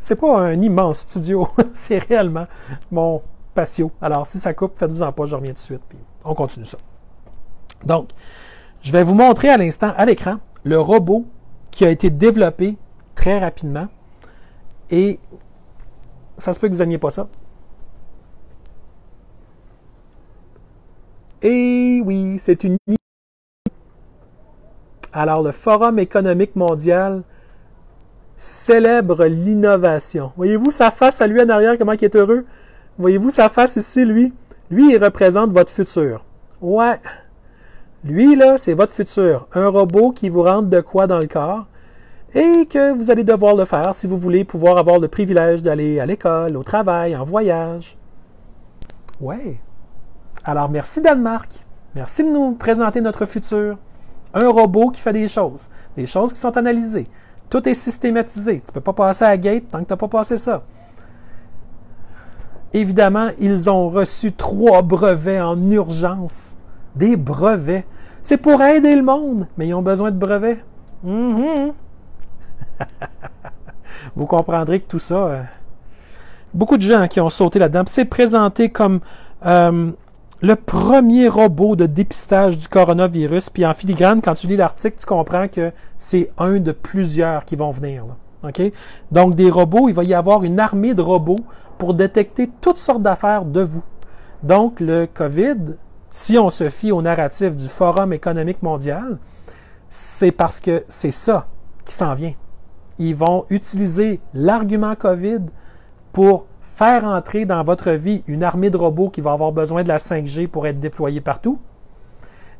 C'est pas un immense studio, c'est réellement mon patio. Alors si ça coupe, faites-vous-en pas, je reviens tout de suite, puis on continue ça. Donc, je vais vous montrer à l'instant, à l'écran, le robot qui a été développé très rapidement. Et ça se peut que vous n'aimiez pas ça. Et oui, c'est une... Alors, le Forum économique mondial célèbre l'innovation. Voyez-vous sa face à lui en arrière, comment il est heureux? Voyez-vous sa face ici, lui? Lui, il représente votre futur. Ouais. Lui, là, c'est votre futur. Un robot qui vous rentre de quoi dans le corps et que vous allez devoir le faire si vous voulez pouvoir avoir le privilège d'aller à l'école, au travail, en voyage. Ouais. Alors, merci Danemark. Merci de nous présenter notre futur. Un robot qui fait des choses qui sont analysées. Tout est systématisé. Tu ne peux pas passer à la gate tant que tu n'as pas passé ça. Évidemment, ils ont reçu 3 brevets en urgence. Des brevets. C'est pour aider le monde, mais ils ont besoin de brevets. Vous comprendrez que tout ça... beaucoup de gens qui ont sauté là-dedans. C'est présenté comme le premier robot de dépistage du coronavirus. Puis en filigrane, quand tu lis l'article, tu comprends que c'est un de plusieurs qui vont venir. Là. Okay? Donc, des robots, il va y avoir une armée de robots pour détecter toutes sortes d'affaires de vous. Donc, le COVID, si on se fie au narratif du Forum économique mondial, c'est parce que c'est ça qui s'en vient. Ils vont utiliser l'argument COVID pour faire entrer dans votre vie une armée de robots qui va avoir besoin de la 5G pour être déployée partout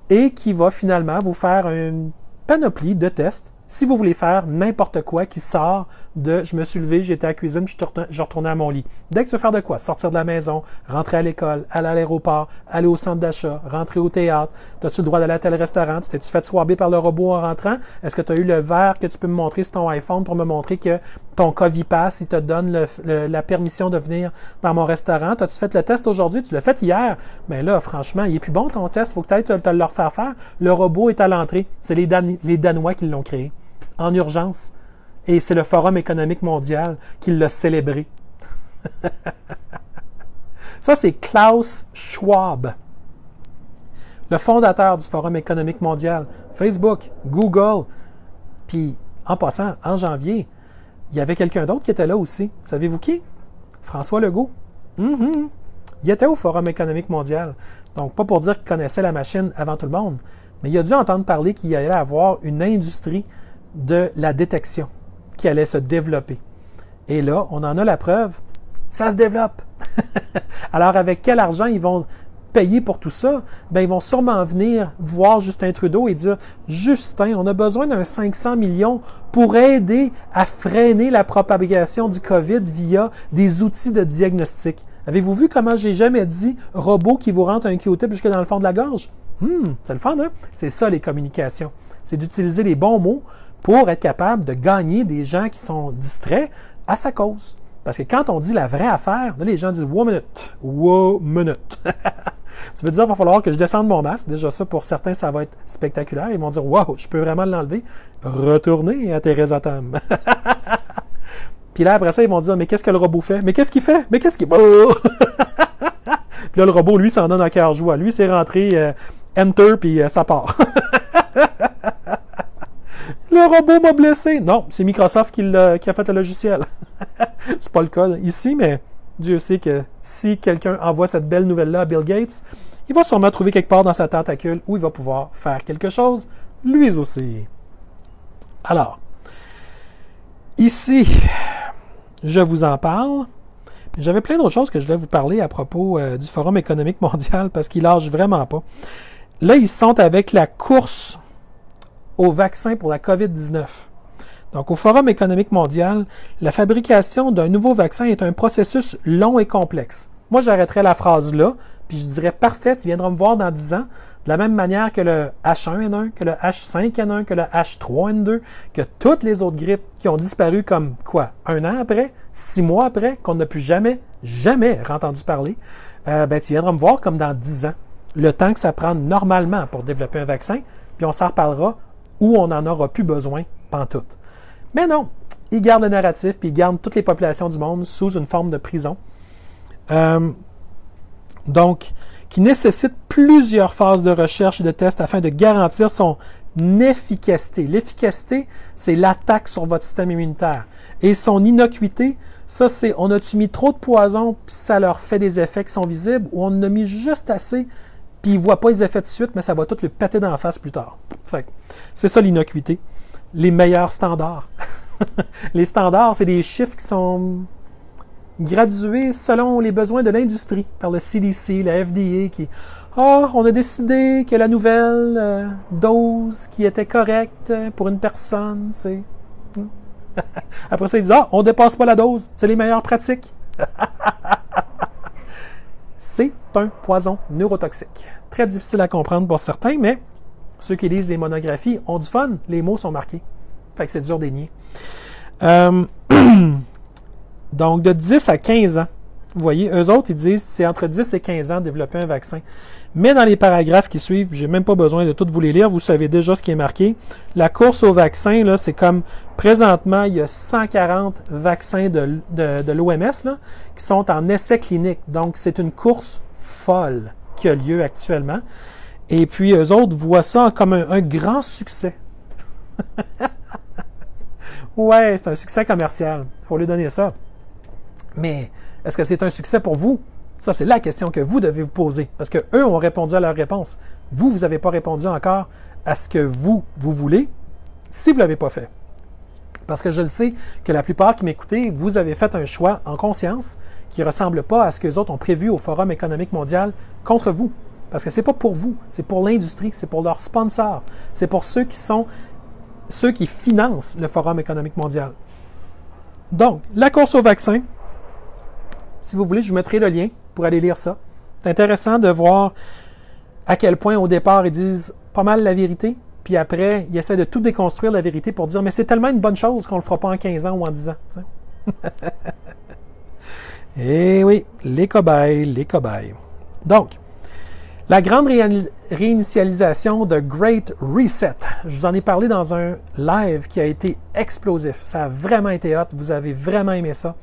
et qui va finalement vous faire une panoplie de tests si vous voulez faire n'importe quoi qui sort de « je me suis levé, j'étais à la cuisine, je retournais à mon lit ». Dès que tu veux faire de quoi? Sortir de la maison, rentrer à l'école, aller à l'aéroport, aller au centre d'achat, rentrer au théâtre. As-tu le droit d'aller à tel restaurant? Tu t'es-tu fait swabber par le robot en rentrant? Est-ce que tu as eu le verre que tu peux me montrer sur ton iPhone pour me montrer que ton COVID Pass, il te donne la permission de venir dans mon restaurant? As-tu fait le test aujourd'hui? Tu l'as fait hier? Mais là, franchement, il est plus bon ton test. Il faut que tu ailles te le refaire faire. Le robot est à l'entrée. C'est les Danois qui l'ont créé. En urgence. Et c'est le Forum économique mondial qui l'a célébré. Ça, c'est Klaus Schwab, le fondateur du Forum économique mondial, Facebook, Google. Puis, en passant, en janvier, il y avait quelqu'un d'autre qui était là aussi. Savez-vous qui? François Legault. Il était au Forum économique mondial. Donc, pas pour dire qu'il connaissait la machine avant tout le monde, mais il a dû entendre parler qu'il allait avoir une industrie de la détection qui allait se développer. Et là, on en a la preuve, ça se développe. Alors, avec quel argent ils vont payer pour tout ça? Bien, ils vont sûrement venir voir Justin Trudeau et dire « Justin, on a besoin d'un 500 millions pour aider à freiner la propagation du COVID via des outils de diagnostic. » Avez-vous vu comment j'ai jamais dit « robot qui vous rentre un Q-tip jusque dans le fond de la gorge? » C'est le fun, hein? C'est ça, les communications. C'est d'utiliser les bons mots pour être capable de gagner des gens qui sont distraits à sa cause. Parce que quand on dit la vraie affaire, là, les gens disent « wow, minute ». Tu veux dire, il va falloir que je descende mon masque. Déjà, ça, pour certains, ça va être spectaculaire. Ils vont dire « wow, je peux vraiment l'enlever ». Retournez à Theresa Tam. Puis là, après ça, ils vont dire « mais qu'est-ce que le robot fait? Mais qu'est-ce qu'il fait? Mais qu'est-ce qu'il... » Puis là, le robot, lui, s'en donne à cœur joie. Lui, c'est rentré Enter, puis ça part. Le robot m'a blessé. Non, c'est Microsoft qui a fait le logiciel. C'est pas le cas ici, mais Dieu sait que si quelqu'un envoie cette belle nouvelle-là à Bill Gates, il va sûrement trouver quelque part dans sa tentacule où il va pouvoir faire quelque chose, lui aussi. Alors, ici, je vous en parle. J'avais plein d'autres choses que je voulais vous parler à propos du Forum économique mondial parce qu'il lâche vraiment pas. Là, ils sont avec la course au vaccin pour la COVID-19. Donc, au Forum économique mondial, la fabrication d'un nouveau vaccin est un processus long et complexe. Moi, j'arrêterais la phrase là, puis je dirais, parfait, tu viendras me voir dans 10 ans, de la même manière que le H1N1, que le H5N1, que le H3N2, que toutes les autres grippes qui ont disparu comme, quoi, 1 an après, 6 mois après, qu'on n'a plus jamais entendu parler, tu viendras me voir comme dans 10 ans. Le temps que ça prend normalement pour développer un vaccin, puis on s'en reparlera où on n'en aura plus besoin, pantoute. Mais non, ils gardent le narratif, puis ils gardent toutes les populations du monde sous une forme de prison. Donc, qui nécessite plusieurs phases de recherche et de tests afin de garantir son efficacité. L'efficacité, c'est l'attaque sur votre système immunitaire. Et son innocuité, ça c'est, on a-tu mis trop de poison, puis ça leur fait des effets qui sont visibles, ou on en a mis juste assez, puis ils ne voient pas les effets de suite, mais ça va tout le péter dans la face plus tard. Fait que, c'est ça l'innocuité. Les meilleurs standards. Les standards, c'est des chiffres qui sont gradués selon les besoins de l'industrie par le CDC, la FDA, qui on a décidé que la nouvelle dose qui était correcte pour une personne, c'est... Après ça, ils disent on dépasse pas la dose, c'est les meilleures pratiques. C'est un poison neurotoxique. Très difficile à comprendre pour certains, mais ceux qui lisent les monographies ont du fun, les mots sont marqués. Fait que c'est dur des nier. Donc, de 10 à 15 ans, vous voyez, eux autres, ils disent c'est entre 10 et 15 ans de développer un vaccin. Mais dans les paragraphes qui suivent, j'ai même pas besoin de tous vous les lire, vous savez déjà ce qui est marqué. La course au vaccin, là, c'est comme, présentement, il y a 140 vaccins de l'OMS là, qui sont en essai clinique. Donc, c'est une course folle qui a lieu actuellement. Et puis, eux autres voient ça comme un grand succès. Ouais, c'est un succès commercial. Il faut lui donner ça. Mais est-ce que c'est un succès pour vous? Ça, c'est la question que vous devez vous poser. Parce qu'eux ont répondu à leur réponse. Vous n'avez pas répondu encore à ce que vous voulez si vous ne l'avez pas fait. Parce que je le sais que la plupart qui m'écoutez, vous avez fait un choix en conscience qui ne ressemble pas à ce que les autres ont prévu au Forum économique mondial contre vous. Parce que ce n'est pas pour vous, c'est pour l'industrie, c'est pour leurs sponsors, c'est pour ceux qui financent le Forum économique mondial. Donc, la course au vaccin, si vous voulez, je vous mettrai le lien pour aller lire ça. C'est intéressant de voir à quel point, au départ, ils disent pas mal la vérité, puis après, ils essaient de tout déconstruire la vérité pour dire « Mais c'est tellement une bonne chose qu'on ne le fera pas en 15 ans ou en 10 ans. » Eh oui, les cobayes, les cobayes. Donc, la grande réinitialisation de Great Reset. Je vous en ai parlé dans un live qui a été explosif. Ça a vraiment été hot. Vous avez vraiment aimé ça.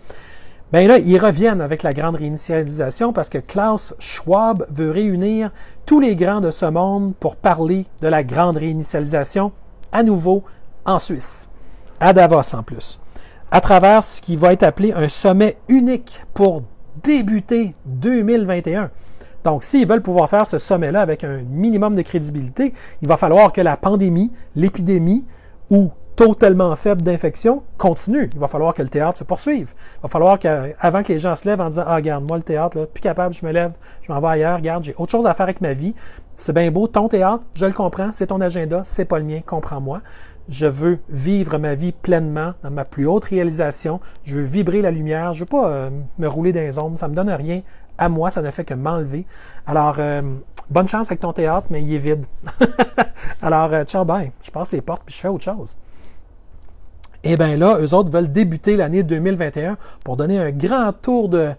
Bien là, ils reviennent avec la grande réinitialisation parce que Klaus Schwab veut réunir tous les grands de ce monde pour parler de la grande réinitialisation à nouveau en Suisse, à Davos en plus, à travers ce qui va être appelé un sommet unique pour débuter 2021. Donc, s'ils veulent pouvoir faire ce sommet-là avec un minimum de crédibilité, il va falloir que la pandémie, l'épidémie ou taux tellement faible d'infection continue. Il va falloir que le théâtre se poursuive. Il va falloir qu'avant que les gens se lèvent en disant « Ah, regarde, moi, le théâtre, là, plus capable, je me lève, je m'en vais ailleurs, regarde, j'ai autre chose à faire avec ma vie. C'est bien beau, ton théâtre, je le comprends, c'est ton agenda, c'est pas le mien, comprends-moi. Je veux vivre ma vie pleinement, dans ma plus haute réalisation. Je veux vibrer la lumière. Je veux pas me rouler dans les ombres. Ça me donne rien à moi, ça ne fait que m'enlever. Alors, bonne chance avec ton théâtre, mais il est vide. Alors, ciao, bye. Je passe les portes puis je fais autre chose. Et bien là, eux autres veulent débuter l'année 2021 pour donner un grand tour de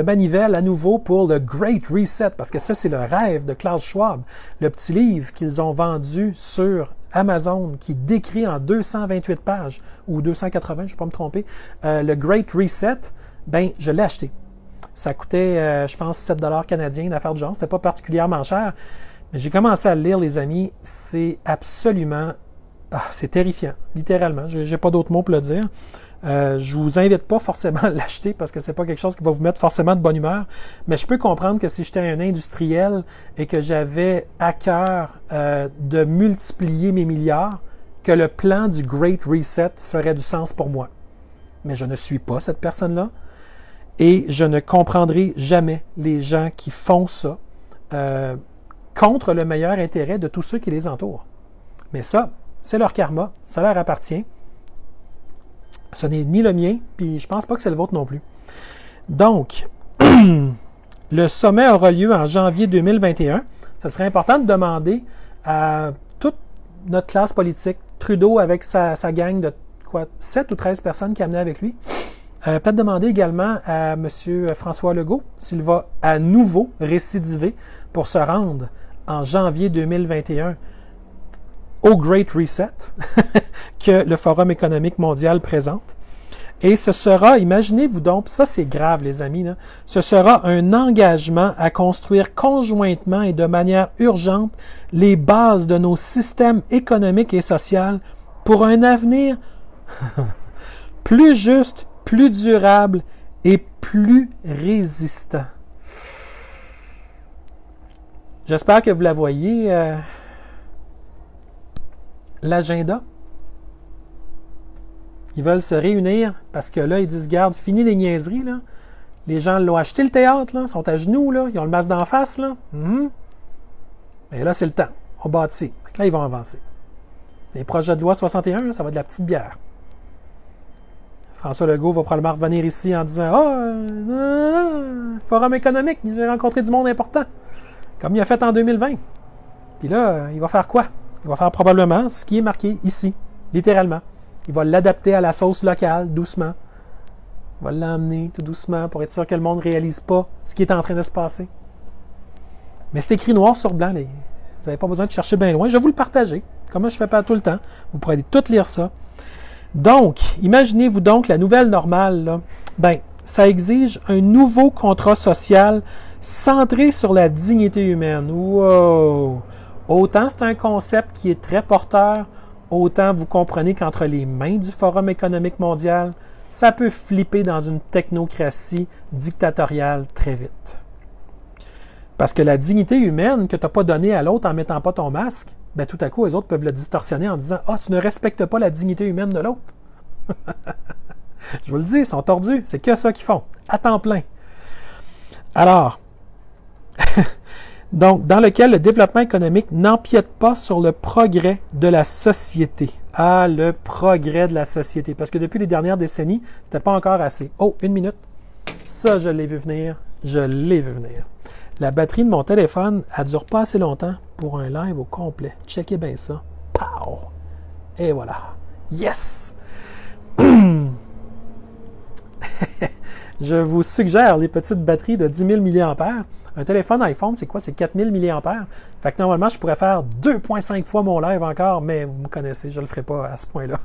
manivelle à nouveau pour le Great Reset, parce que ça, c'est le rêve de Klaus Schwab. Le petit livre qu'ils ont vendu sur Amazon qui décrit en 228 pages, ou 280, je ne vais pas me tromper, le Great Reset, ben je l'ai acheté. Ça coûtait, je pense, 7 $ canadiens, une affaire de genre. C'était pas particulièrement cher. Mais j'ai commencé à le lire, les amis. C'est absolument... c'est terrifiant, littéralement. Je n'ai pas d'autres mots pour le dire. Je vous invite pas forcément à l'acheter parce que c'est pas quelque chose qui va vous mettre forcément de bonne humeur. Mais je peux comprendre que si j'étais un industriel et que j'avais à cœur de multiplier mes milliards, que le plan du Great Reset ferait du sens pour moi. Mais je ne suis pas cette personne-là. Et je ne comprendrai jamais les gens qui font ça contre le meilleur intérêt de tous ceux qui les entourent. Mais ça, c'est leur karma, ça leur appartient. Ce n'est ni le mien, puis je pense pas que c'est le vôtre non plus. Donc, le sommet aura lieu en janvier 2021. Ce serait important de demander à toute notre classe politique, Trudeau avec sa gang de 7 ou 13 personnes qui amenaient avec lui, peut-être demander également à M. François Legault s'il va à nouveau récidiver pour se rendre en janvier 2021 au Great Reset que le Forum économique mondial présente. Et ce sera, imaginez-vous donc, ça c'est grave les amis, là, ce sera un engagement à construire conjointement et de manière urgente les bases de nos systèmes économiques et sociaux pour un avenir plus juste, plus durable et plus résistant. J'espère que vous la voyez, l'agenda. Ils veulent se réunir parce que là, ils disent, garde, fini les niaiseries, là. Les gens l'ont acheté le théâtre, là, sont à genoux, là, ils ont le masque d'en face, là. Et là, c'est le temps. On bâtit. Là, ils vont avancer. Les projets de loi 61, là, ça va de la petite bière. François Legault va probablement revenir ici en disant, forum économique, j'ai rencontré du monde important. Comme il a fait en 2020. Puis là, il va faire quoi? Il va faire probablement ce qui est marqué ici, littéralement. Il va l'adapter à la sauce locale, doucement. Il va l'emmener tout doucement pour être sûr que le monde ne réalise pas ce qui est en train de se passer. Mais c'est écrit noir sur blanc. Vous n'avez pas besoin de chercher bien loin. Je vais vous le partager, comme je fais pas tout le temps. Vous pourrez tout lire ça. Donc, imaginez-vous donc la nouvelle normale. Là. Ben, ça exige un nouveau contrat social centré sur la dignité humaine. Wow! Autant c'est un concept qui est très porteur, autant vous comprenez qu'entre les mains du Forum économique mondial, ça peut flipper dans une technocratie dictatoriale très vite. Parce que la dignité humaine que tu n'as pas donnée à l'autre en ne mettant pas ton masque, ben tout à coup, les autres peuvent le distorsionner en disant « Ah, tu ne respectes pas la dignité humaine de l'autre. » Je vous le dis, ils sont tordus. C'est que ça qu'ils font, à temps plein. Alors, donc, dans lequel le développement économique n'empiète pas sur le progrès de la société. Ah, le progrès de la société. Parce que depuis les dernières décennies, c'était pas encore assez. Oh, 1 minute. Ça, je l'ai vu venir. Je l'ai vu venir. La batterie de mon téléphone, elle dure pas assez longtemps pour un live au complet. Checkez bien ça. Pow! Et voilà. Yes! Je vous suggère les petites batteries de 10 000 mAh. Un téléphone iPhone, c'est quoi? C'est 4 000 mAh. Fait que normalement, je pourrais faire 2,5 fois mon live encore, mais vous me connaissez, je ne le ferai pas à ce point-là.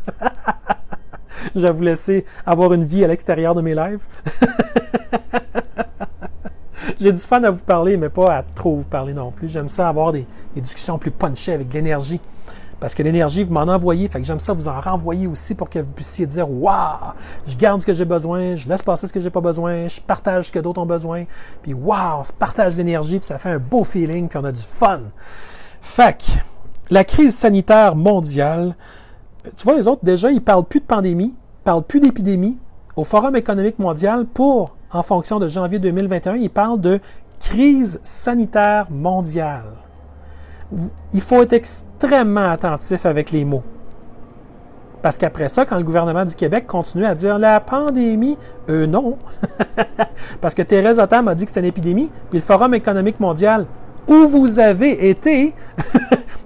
Je vais vous laisser avoir une vie à l'extérieur de mes lives. J'ai du fun à vous parler, mais pas à trop vous parler non plus. J'aime ça avoir des discussions plus punchées avec de l'énergie. Parce que l'énergie, vous m'en envoyez, fait que j'aime ça vous en renvoyer aussi pour que vous puissiez dire « Waouh! Je garde ce que j'ai besoin, je laisse passer ce que j'ai pas besoin, je partage ce que d'autres ont besoin. » Puis « Waouh! On se partage l'énergie, puis ça fait un beau feeling, puis on a du fun. » Fait que, la crise sanitaire mondiale, tu vois, les autres, déjà, ils parlent plus de pandémie, ils parlent plus d'épidémie. Au Forum économique mondial, en fonction de janvier 2021, ils parlent de crise sanitaire mondiale. Il faut être extrêmement attentif avec les mots. Parce qu'après ça, quand le gouvernement du Québec continue à dire « la pandémie », non. Parce que Thérèse Autam a dit que c'était une épidémie, puis le Forum économique mondial, où vous avez été,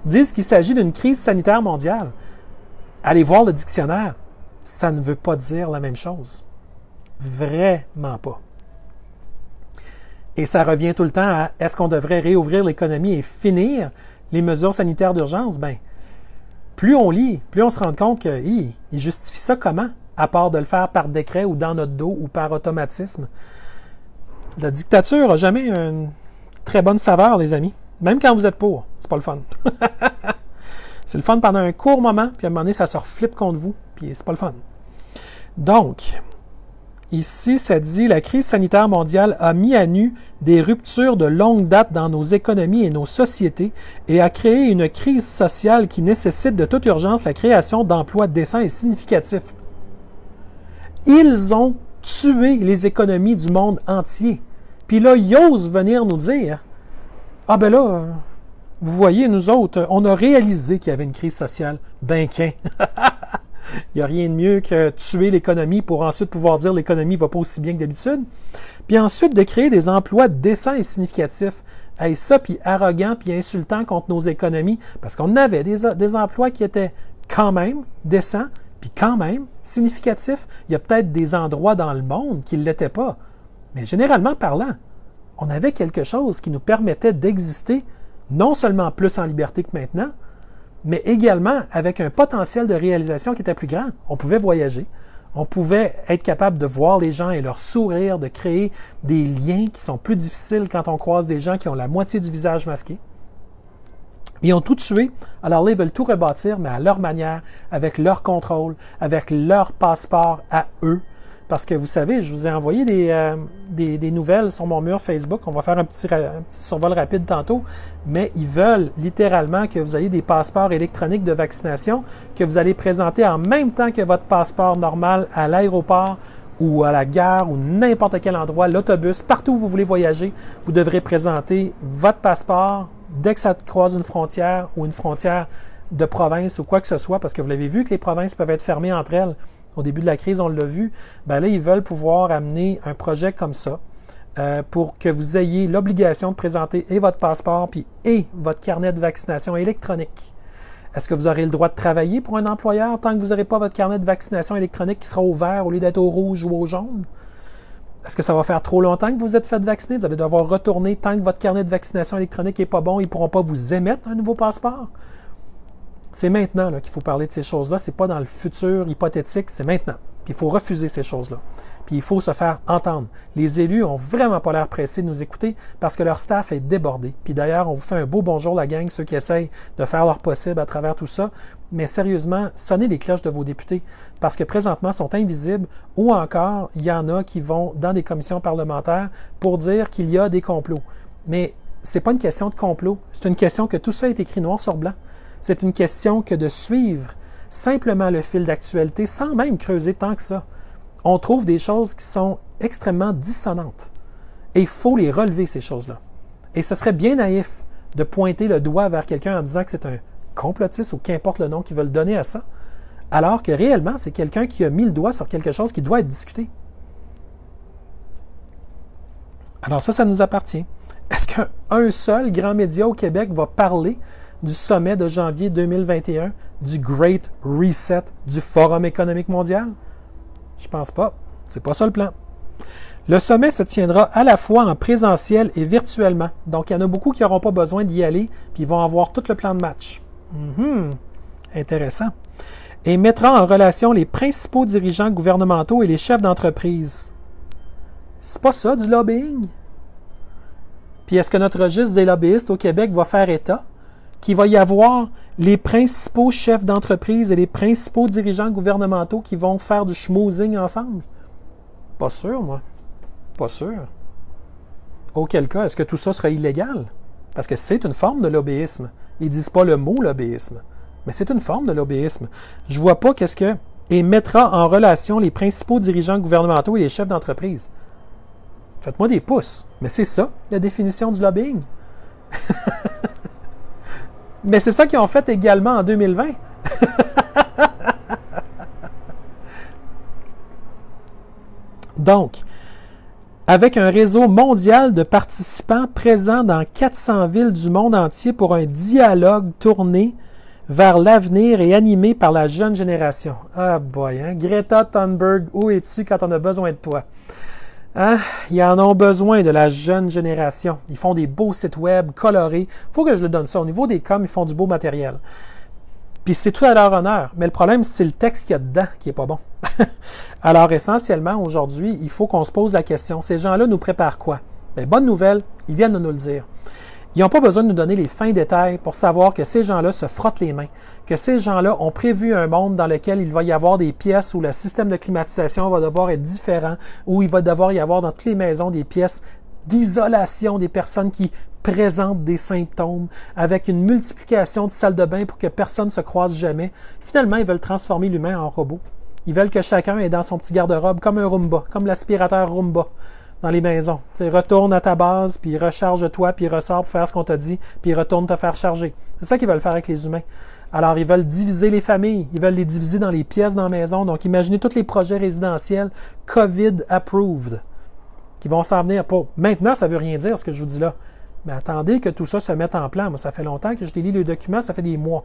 disent qu'il s'agit d'une crise sanitaire mondiale. Allez voir le dictionnaire. Ça ne veut pas dire la même chose. Vraiment pas. Et ça revient tout le temps à est-ce qu'on devrait réouvrir l'économie et finir les mesures sanitaires d'urgence? Ben, plus on lit, plus on se rend compte qu'il justifie ça comment? À part de le faire par décret ou dans notre dos ou par automatisme. La dictature n'a jamais une très bonne saveur, les amis. Même quand vous êtes pour, c'est pas le fun. C'est le fun pendant un court moment, puis à un moment donné, ça se reflippe contre vous, puis c'est pas le fun. Donc, ici, ça dit « La crise sanitaire mondiale a mis à nu des ruptures de longue date dans nos économies et nos sociétés et a créé une crise sociale qui nécessite de toute urgence la création d'emplois décents et significatifs. » Ils ont tuer les économies du monde entier. Puis là, ils osent venir nous dire, « Ah ben là, vous voyez, nous autres, on a réalisé qu'il y avait une crise sociale. Ben qu'un! Il n'y a rien de mieux que tuer l'économie pour ensuite pouvoir dire l'économie ne va pas aussi bien que d'habitude. Puis ensuite, de créer des emplois décents et significatifs. Hey, ça, puis arrogant, puis insultant contre nos économies, parce qu'on avait des emplois qui étaient quand même décents, puis quand même significatifs. Il y a peut-être des endroits dans le monde qui ne l'étaient pas. Mais généralement parlant, on avait quelque chose qui nous permettait d'exister non seulement plus en liberté que maintenant, mais également avec un potentiel de réalisation qui était plus grand. On pouvait voyager, on pouvait être capable de voir les gens et leur sourire, de créer des liens qui sont plus difficiles quand on croise des gens qui ont la moitié du visage masqué. Ils ont tout tué, alors là, ils veulent tout rebâtir, mais à leur manière, avec leur contrôle, avec leur passeport à eux. Parce que vous savez, je vous ai envoyé des nouvelles sur mon mur Facebook. On va faire un petit survol rapide tantôt. Mais ils veulent littéralement que vous ayez des passeports électroniques de vaccination que vous allez présenter en même temps que votre passeport normal à l'aéroport ou à la gare ou n'importe quel endroit, l'autobus, partout où vous voulez voyager. Vous devrez présenter votre passeport dès que ça croise une frontière ou une frontière de province ou quoi que ce soit. Parce que vous l'avez vu que les provinces peuvent être fermées entre elles. Au début de la crise, on l'a vu, ben là, ils veulent pouvoir amener un projet comme ça pour que vous ayez l'obligation de présenter et votre passeport et votre carnet de vaccination électronique. Est-ce que vous aurez le droit de travailler pour un employeur tant que vous n'aurez pas votre carnet de vaccination électronique qui sera au vert au lieu d'être au rouge ou au jaune? Est-ce que ça va faire trop longtemps que vous êtes fait vacciner? Vous allez devoir retourner tant que votre carnet de vaccination électronique n'est pas bon, ils ne pourront pas vous émettre un nouveau passeport? C'est maintenant qu'il faut parler de ces choses-là. Ce n'est pas dans le futur hypothétique, c'est maintenant. Puis il faut refuser ces choses-là. Puis il faut se faire entendre. Les élus n'ont vraiment pas l'air pressés de nous écouter parce que leur staff est débordé. Puis d'ailleurs, on vous fait un beau bonjour la gang, ceux qui essayent de faire leur possible à travers tout ça. Mais sérieusement, sonnez les cloches de vos députés parce que présentement, ils sont invisibles ou encore, il y en a qui vont dans des commissions parlementaires pour dire qu'il y a des complots. Mais ce n'est pas une question de complot. C'est une question que tout ça est écrit noir sur blanc. C'est une question que de suivre simplement le fil d'actualité sans même creuser tant que ça. On trouve des choses qui sont extrêmement dissonantes. Et il faut les relever, ces choses-là. Et ce serait bien naïf de pointer le doigt vers quelqu'un en disant que c'est un complotiste ou qu'importe le nom qu'ils veulent donner à ça, alors que réellement, c'est quelqu'un qui a mis le doigt sur quelque chose qui doit être discuté. Alors ça nous appartient. Est-ce qu'un seul grand média au Québec va parler du sommet de janvier 2021, du Great Reset du Forum économique mondial? Je pense pas. C'est pas ça le plan. Le sommet se tiendra à la fois en présentiel et virtuellement. Donc, il y en a beaucoup qui n'auront pas besoin d'y aller, puis ils vont avoir tout le plan de match. Intéressant. Et mettra en relation les principaux dirigeants gouvernementaux et les chefs d'entreprise. C'est pas ça du lobbying? Puis est-ce que notre registre des lobbyistes au Québec va faire état qu'il va y avoir les principaux chefs d'entreprise et les principaux dirigeants gouvernementaux qui vont faire du schmoozing ensemble? Pas sûr, moi. Pas sûr. Auquel cas, est-ce que tout ça sera illégal? Parce que c'est une forme de lobbyisme. Ils disent pas le mot lobbyisme, mais c'est une forme de lobbyisme. Je vois pas qu'est-ce que... Et mettra en relation les principaux dirigeants gouvernementaux et les chefs d'entreprise. Faites-moi des pouces. Mais c'est ça, la définition du lobbying. Mais c'est ça qu'ils ont fait également en 2020. Donc, avec un réseau mondial de participants présents dans 400 villes du monde entier pour un dialogue tourné vers l'avenir et animé par la jeune génération. Ah boy, hein? Greta Thunberg, où es-tu quand on a besoin de toi? Hein? Ils en ont besoin de la jeune génération. Ils font des beaux sites web colorés. Il faut que je le donne ça. Au niveau des coms, ils font du beau matériel. Puis c'est tout à leur honneur. Mais le problème, c'est le texte qu'il y a dedans qui n'est pas bon. Alors, essentiellement, aujourd'hui, il faut qu'on se pose la question. Ces gens-là nous préparent quoi? Bien, bonne nouvelle, ils viennent de nous le dire. Ils n'ont pas besoin de nous donner les fins détails pour savoir que ces gens-là se frottent les mains, que ces gens-là ont prévu un monde dans lequel il va y avoir des pièces où le système de climatisation va devoir être différent, où il va devoir y avoir dans toutes les maisons des pièces d'isolation des personnes qui présentent des symptômes, avec une multiplication de salles de bain pour que personne ne se croise jamais. Finalement, ils veulent transformer l'humain en robot. Ils veulent que chacun est dans son petit garde-robe, comme un Roomba, comme l'aspirateur Roomba dans les maisons. Tu sais, retourne à ta base, puis recharge-toi, puis ressort pour faire ce qu'on t'a dit, puis retourne te faire charger. C'est ça qu'ils veulent faire avec les humains. Alors, ils veulent diviser les familles, ils veulent les diviser dans les pièces dans la maison. Donc, imaginez tous les projets résidentiels COVID-approved qui vont s'en venir. Maintenant, ça ne veut rien dire ce que je vous dis là. Mais attendez que tout ça se mette en plan. Moi, ça fait longtemps que je lis le document, ça fait des mois.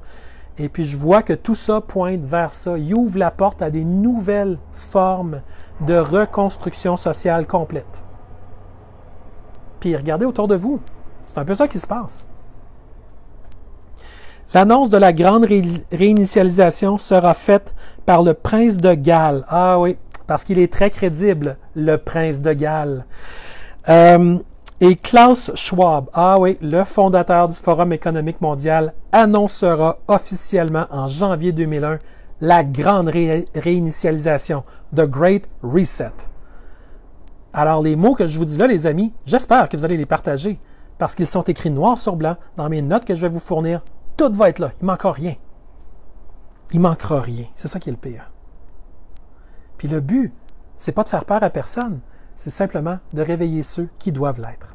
Et puis, je vois que tout ça pointe vers ça. Il ouvre la porte à des nouvelles formes de reconstruction sociale complète. Puis, regardez autour de vous. C'est un peu ça qui se passe. L'annonce de la grande réinitialisation sera faite par le prince de Galles. Ah oui, parce qu'il est très crédible, le prince de Galles. Et Klaus Schwab, ah oui, le fondateur du Forum économique mondial, annoncera officiellement en janvier 2001 la grande réinitialisation, The Great Reset. Alors, les mots que je vous dis là, les amis, j'espère que vous allez les partager, parce qu'ils sont écrits noir sur blanc dans mes notes que je vais vous fournir. Tout va être là. Il ne manquera rien. Il ne manquera rien. C'est ça qui est le pire. Puis le but, c'est pas de faire peur à personne. C'est simplement de réveiller ceux qui doivent l'être.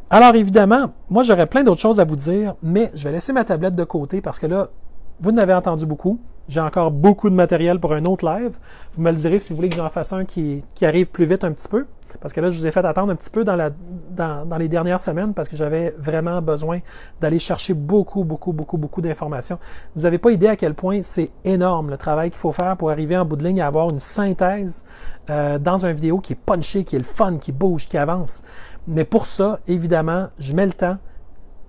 Alors évidemment, moi j'aurais plein d'autres choses à vous dire, mais je vais laisser ma tablette de côté parce que là, vous en avez entendu beaucoup. J'ai encore beaucoup de matériel pour un autre live. Vous me le direz si vous voulez que j'en fasse un qui arrive plus vite un petit peu. Parce que là, je vous ai fait attendre un petit peu dans les dernières semaines parce que j'avais vraiment besoin d'aller chercher beaucoup d'informations. Vous n'avez pas idée à quel point c'est énorme le travail qu'il faut faire pour arriver en bout de ligne à avoir une synthèse dans une vidéo qui est punchée, qui est le fun, qui bouge, qui avance. Mais pour ça, évidemment, je mets le temps.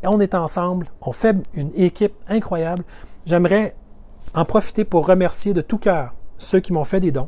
On est ensemble. On fait une équipe incroyable. J'aimerais en profiter pour remercier de tout cœur ceux qui m'ont fait des dons.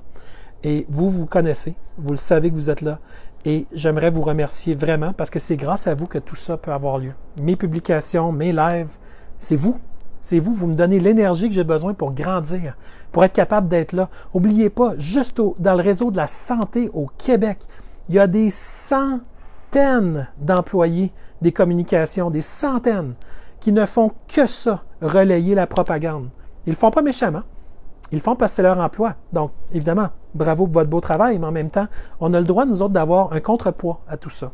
Et vous connaissez, vous le savez que vous êtes là. Et j'aimerais vous remercier vraiment parce que c'est grâce à vous que tout ça peut avoir lieu. Mes publications, mes lives, c'est vous. C'est vous, vous me donnez l'énergie que j'ai besoin pour grandir, pour être capable d'être là. N'oubliez pas, juste dans le réseau de la santé au Québec, il y a des centaines d'employés des communications, des centaines qui ne font que ça, relayer la propagande. Ils ne le font pas méchamment. Ils le font parce que c'est leur emploi. Donc, évidemment, bravo pour votre beau travail, mais en même temps, on a le droit, nous autres, d'avoir un contrepoids à tout ça.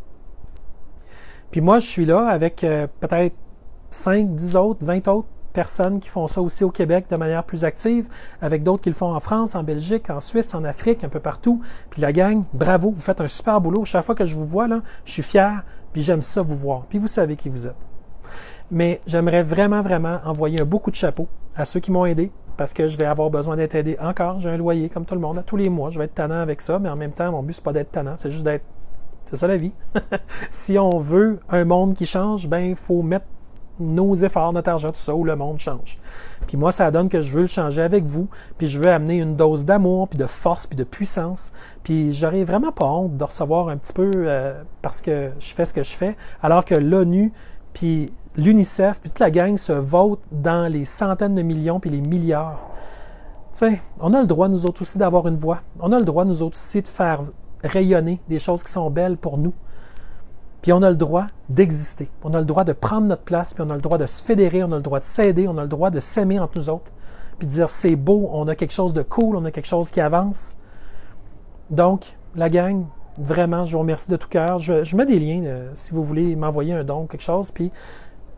Puis moi, je suis là avec peut-être 5, 10 autres, 20 autres personnes qui font ça aussi au Québec de manière plus active, avec d'autres qui le font en France, en Belgique, en Suisse, en Afrique, un peu partout. Puis la gang, bravo, vous faites un super boulot. Chaque fois que je vous vois, là, je suis fier, puis j'aime ça vous voir. Puis vous savez qui vous êtes. Mais j'aimerais vraiment envoyer un beau coup de chapeau à ceux qui m'ont aidé, parce que je vais avoir besoin d'être aidé encore. J'ai un loyer comme tout le monde. Tous les mois, je vais être tannant avec ça, mais en même temps, mon but, c'est pas d'être tannant, c'est juste d'être... C'est ça la vie. Si on veut un monde qui change, ben il faut mettre nos efforts, notre argent, tout ça, où le monde change. Puis moi, ça donne que je veux le changer avec vous, puis je veux amener une dose d'amour, puis de force, puis de puissance. Puis j'aurais vraiment pas honte de recevoir un petit peu parce que je fais ce que je fais, alors que l'ONU, puis l'UNICEF, puis toute la gang se vote dans les centaines de millions, puis les milliards. Tu sais, on a le droit, nous autres aussi, d'avoir une voix. On a le droit, nous autres aussi, de faire rayonner des choses qui sont belles pour nous. Puis on a le droit d'exister. On a le droit de prendre notre place, puis on a le droit de se fédérer, on a le droit de s'aider, on a le droit de s'aimer entre nous autres, puis de dire c'est beau, on a quelque chose de cool, on a quelque chose qui avance. Donc, la gang, vraiment, je vous remercie de tout cœur. Je mets des liens si vous voulez m'envoyer un don, quelque chose, puis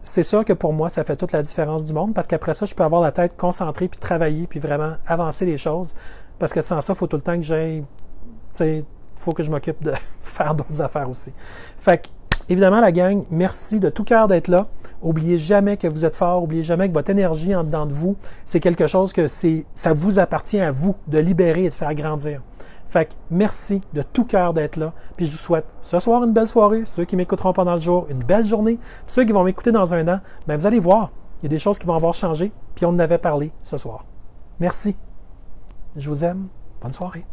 c'est sûr que pour moi, ça fait toute la différence du monde, parce qu'après ça, je peux avoir la tête concentrée, puis travailler, puis vraiment avancer les choses, parce que sans ça, il faut tout le temps que j'aille, tu sais, faut que je m'occupe de faire d'autres affaires aussi. Fait que, évidemment, la gang, merci de tout cœur d'être là. Oubliez jamais que vous êtes fort. Oubliez jamais que votre énergie en dedans de vous, c'est quelque chose que ça vous appartient à vous de libérer et de faire grandir. Fait que, merci de tout cœur d'être là. Puis je vous souhaite ce soir une belle soirée. Ceux qui m'écouteront pendant le jour, une belle journée. Puis ceux qui vont m'écouter dans un an, ben vous allez voir, il y a des choses qui vont avoir changé. Puis on en avait parlé ce soir. Merci. Je vous aime. Bonne soirée.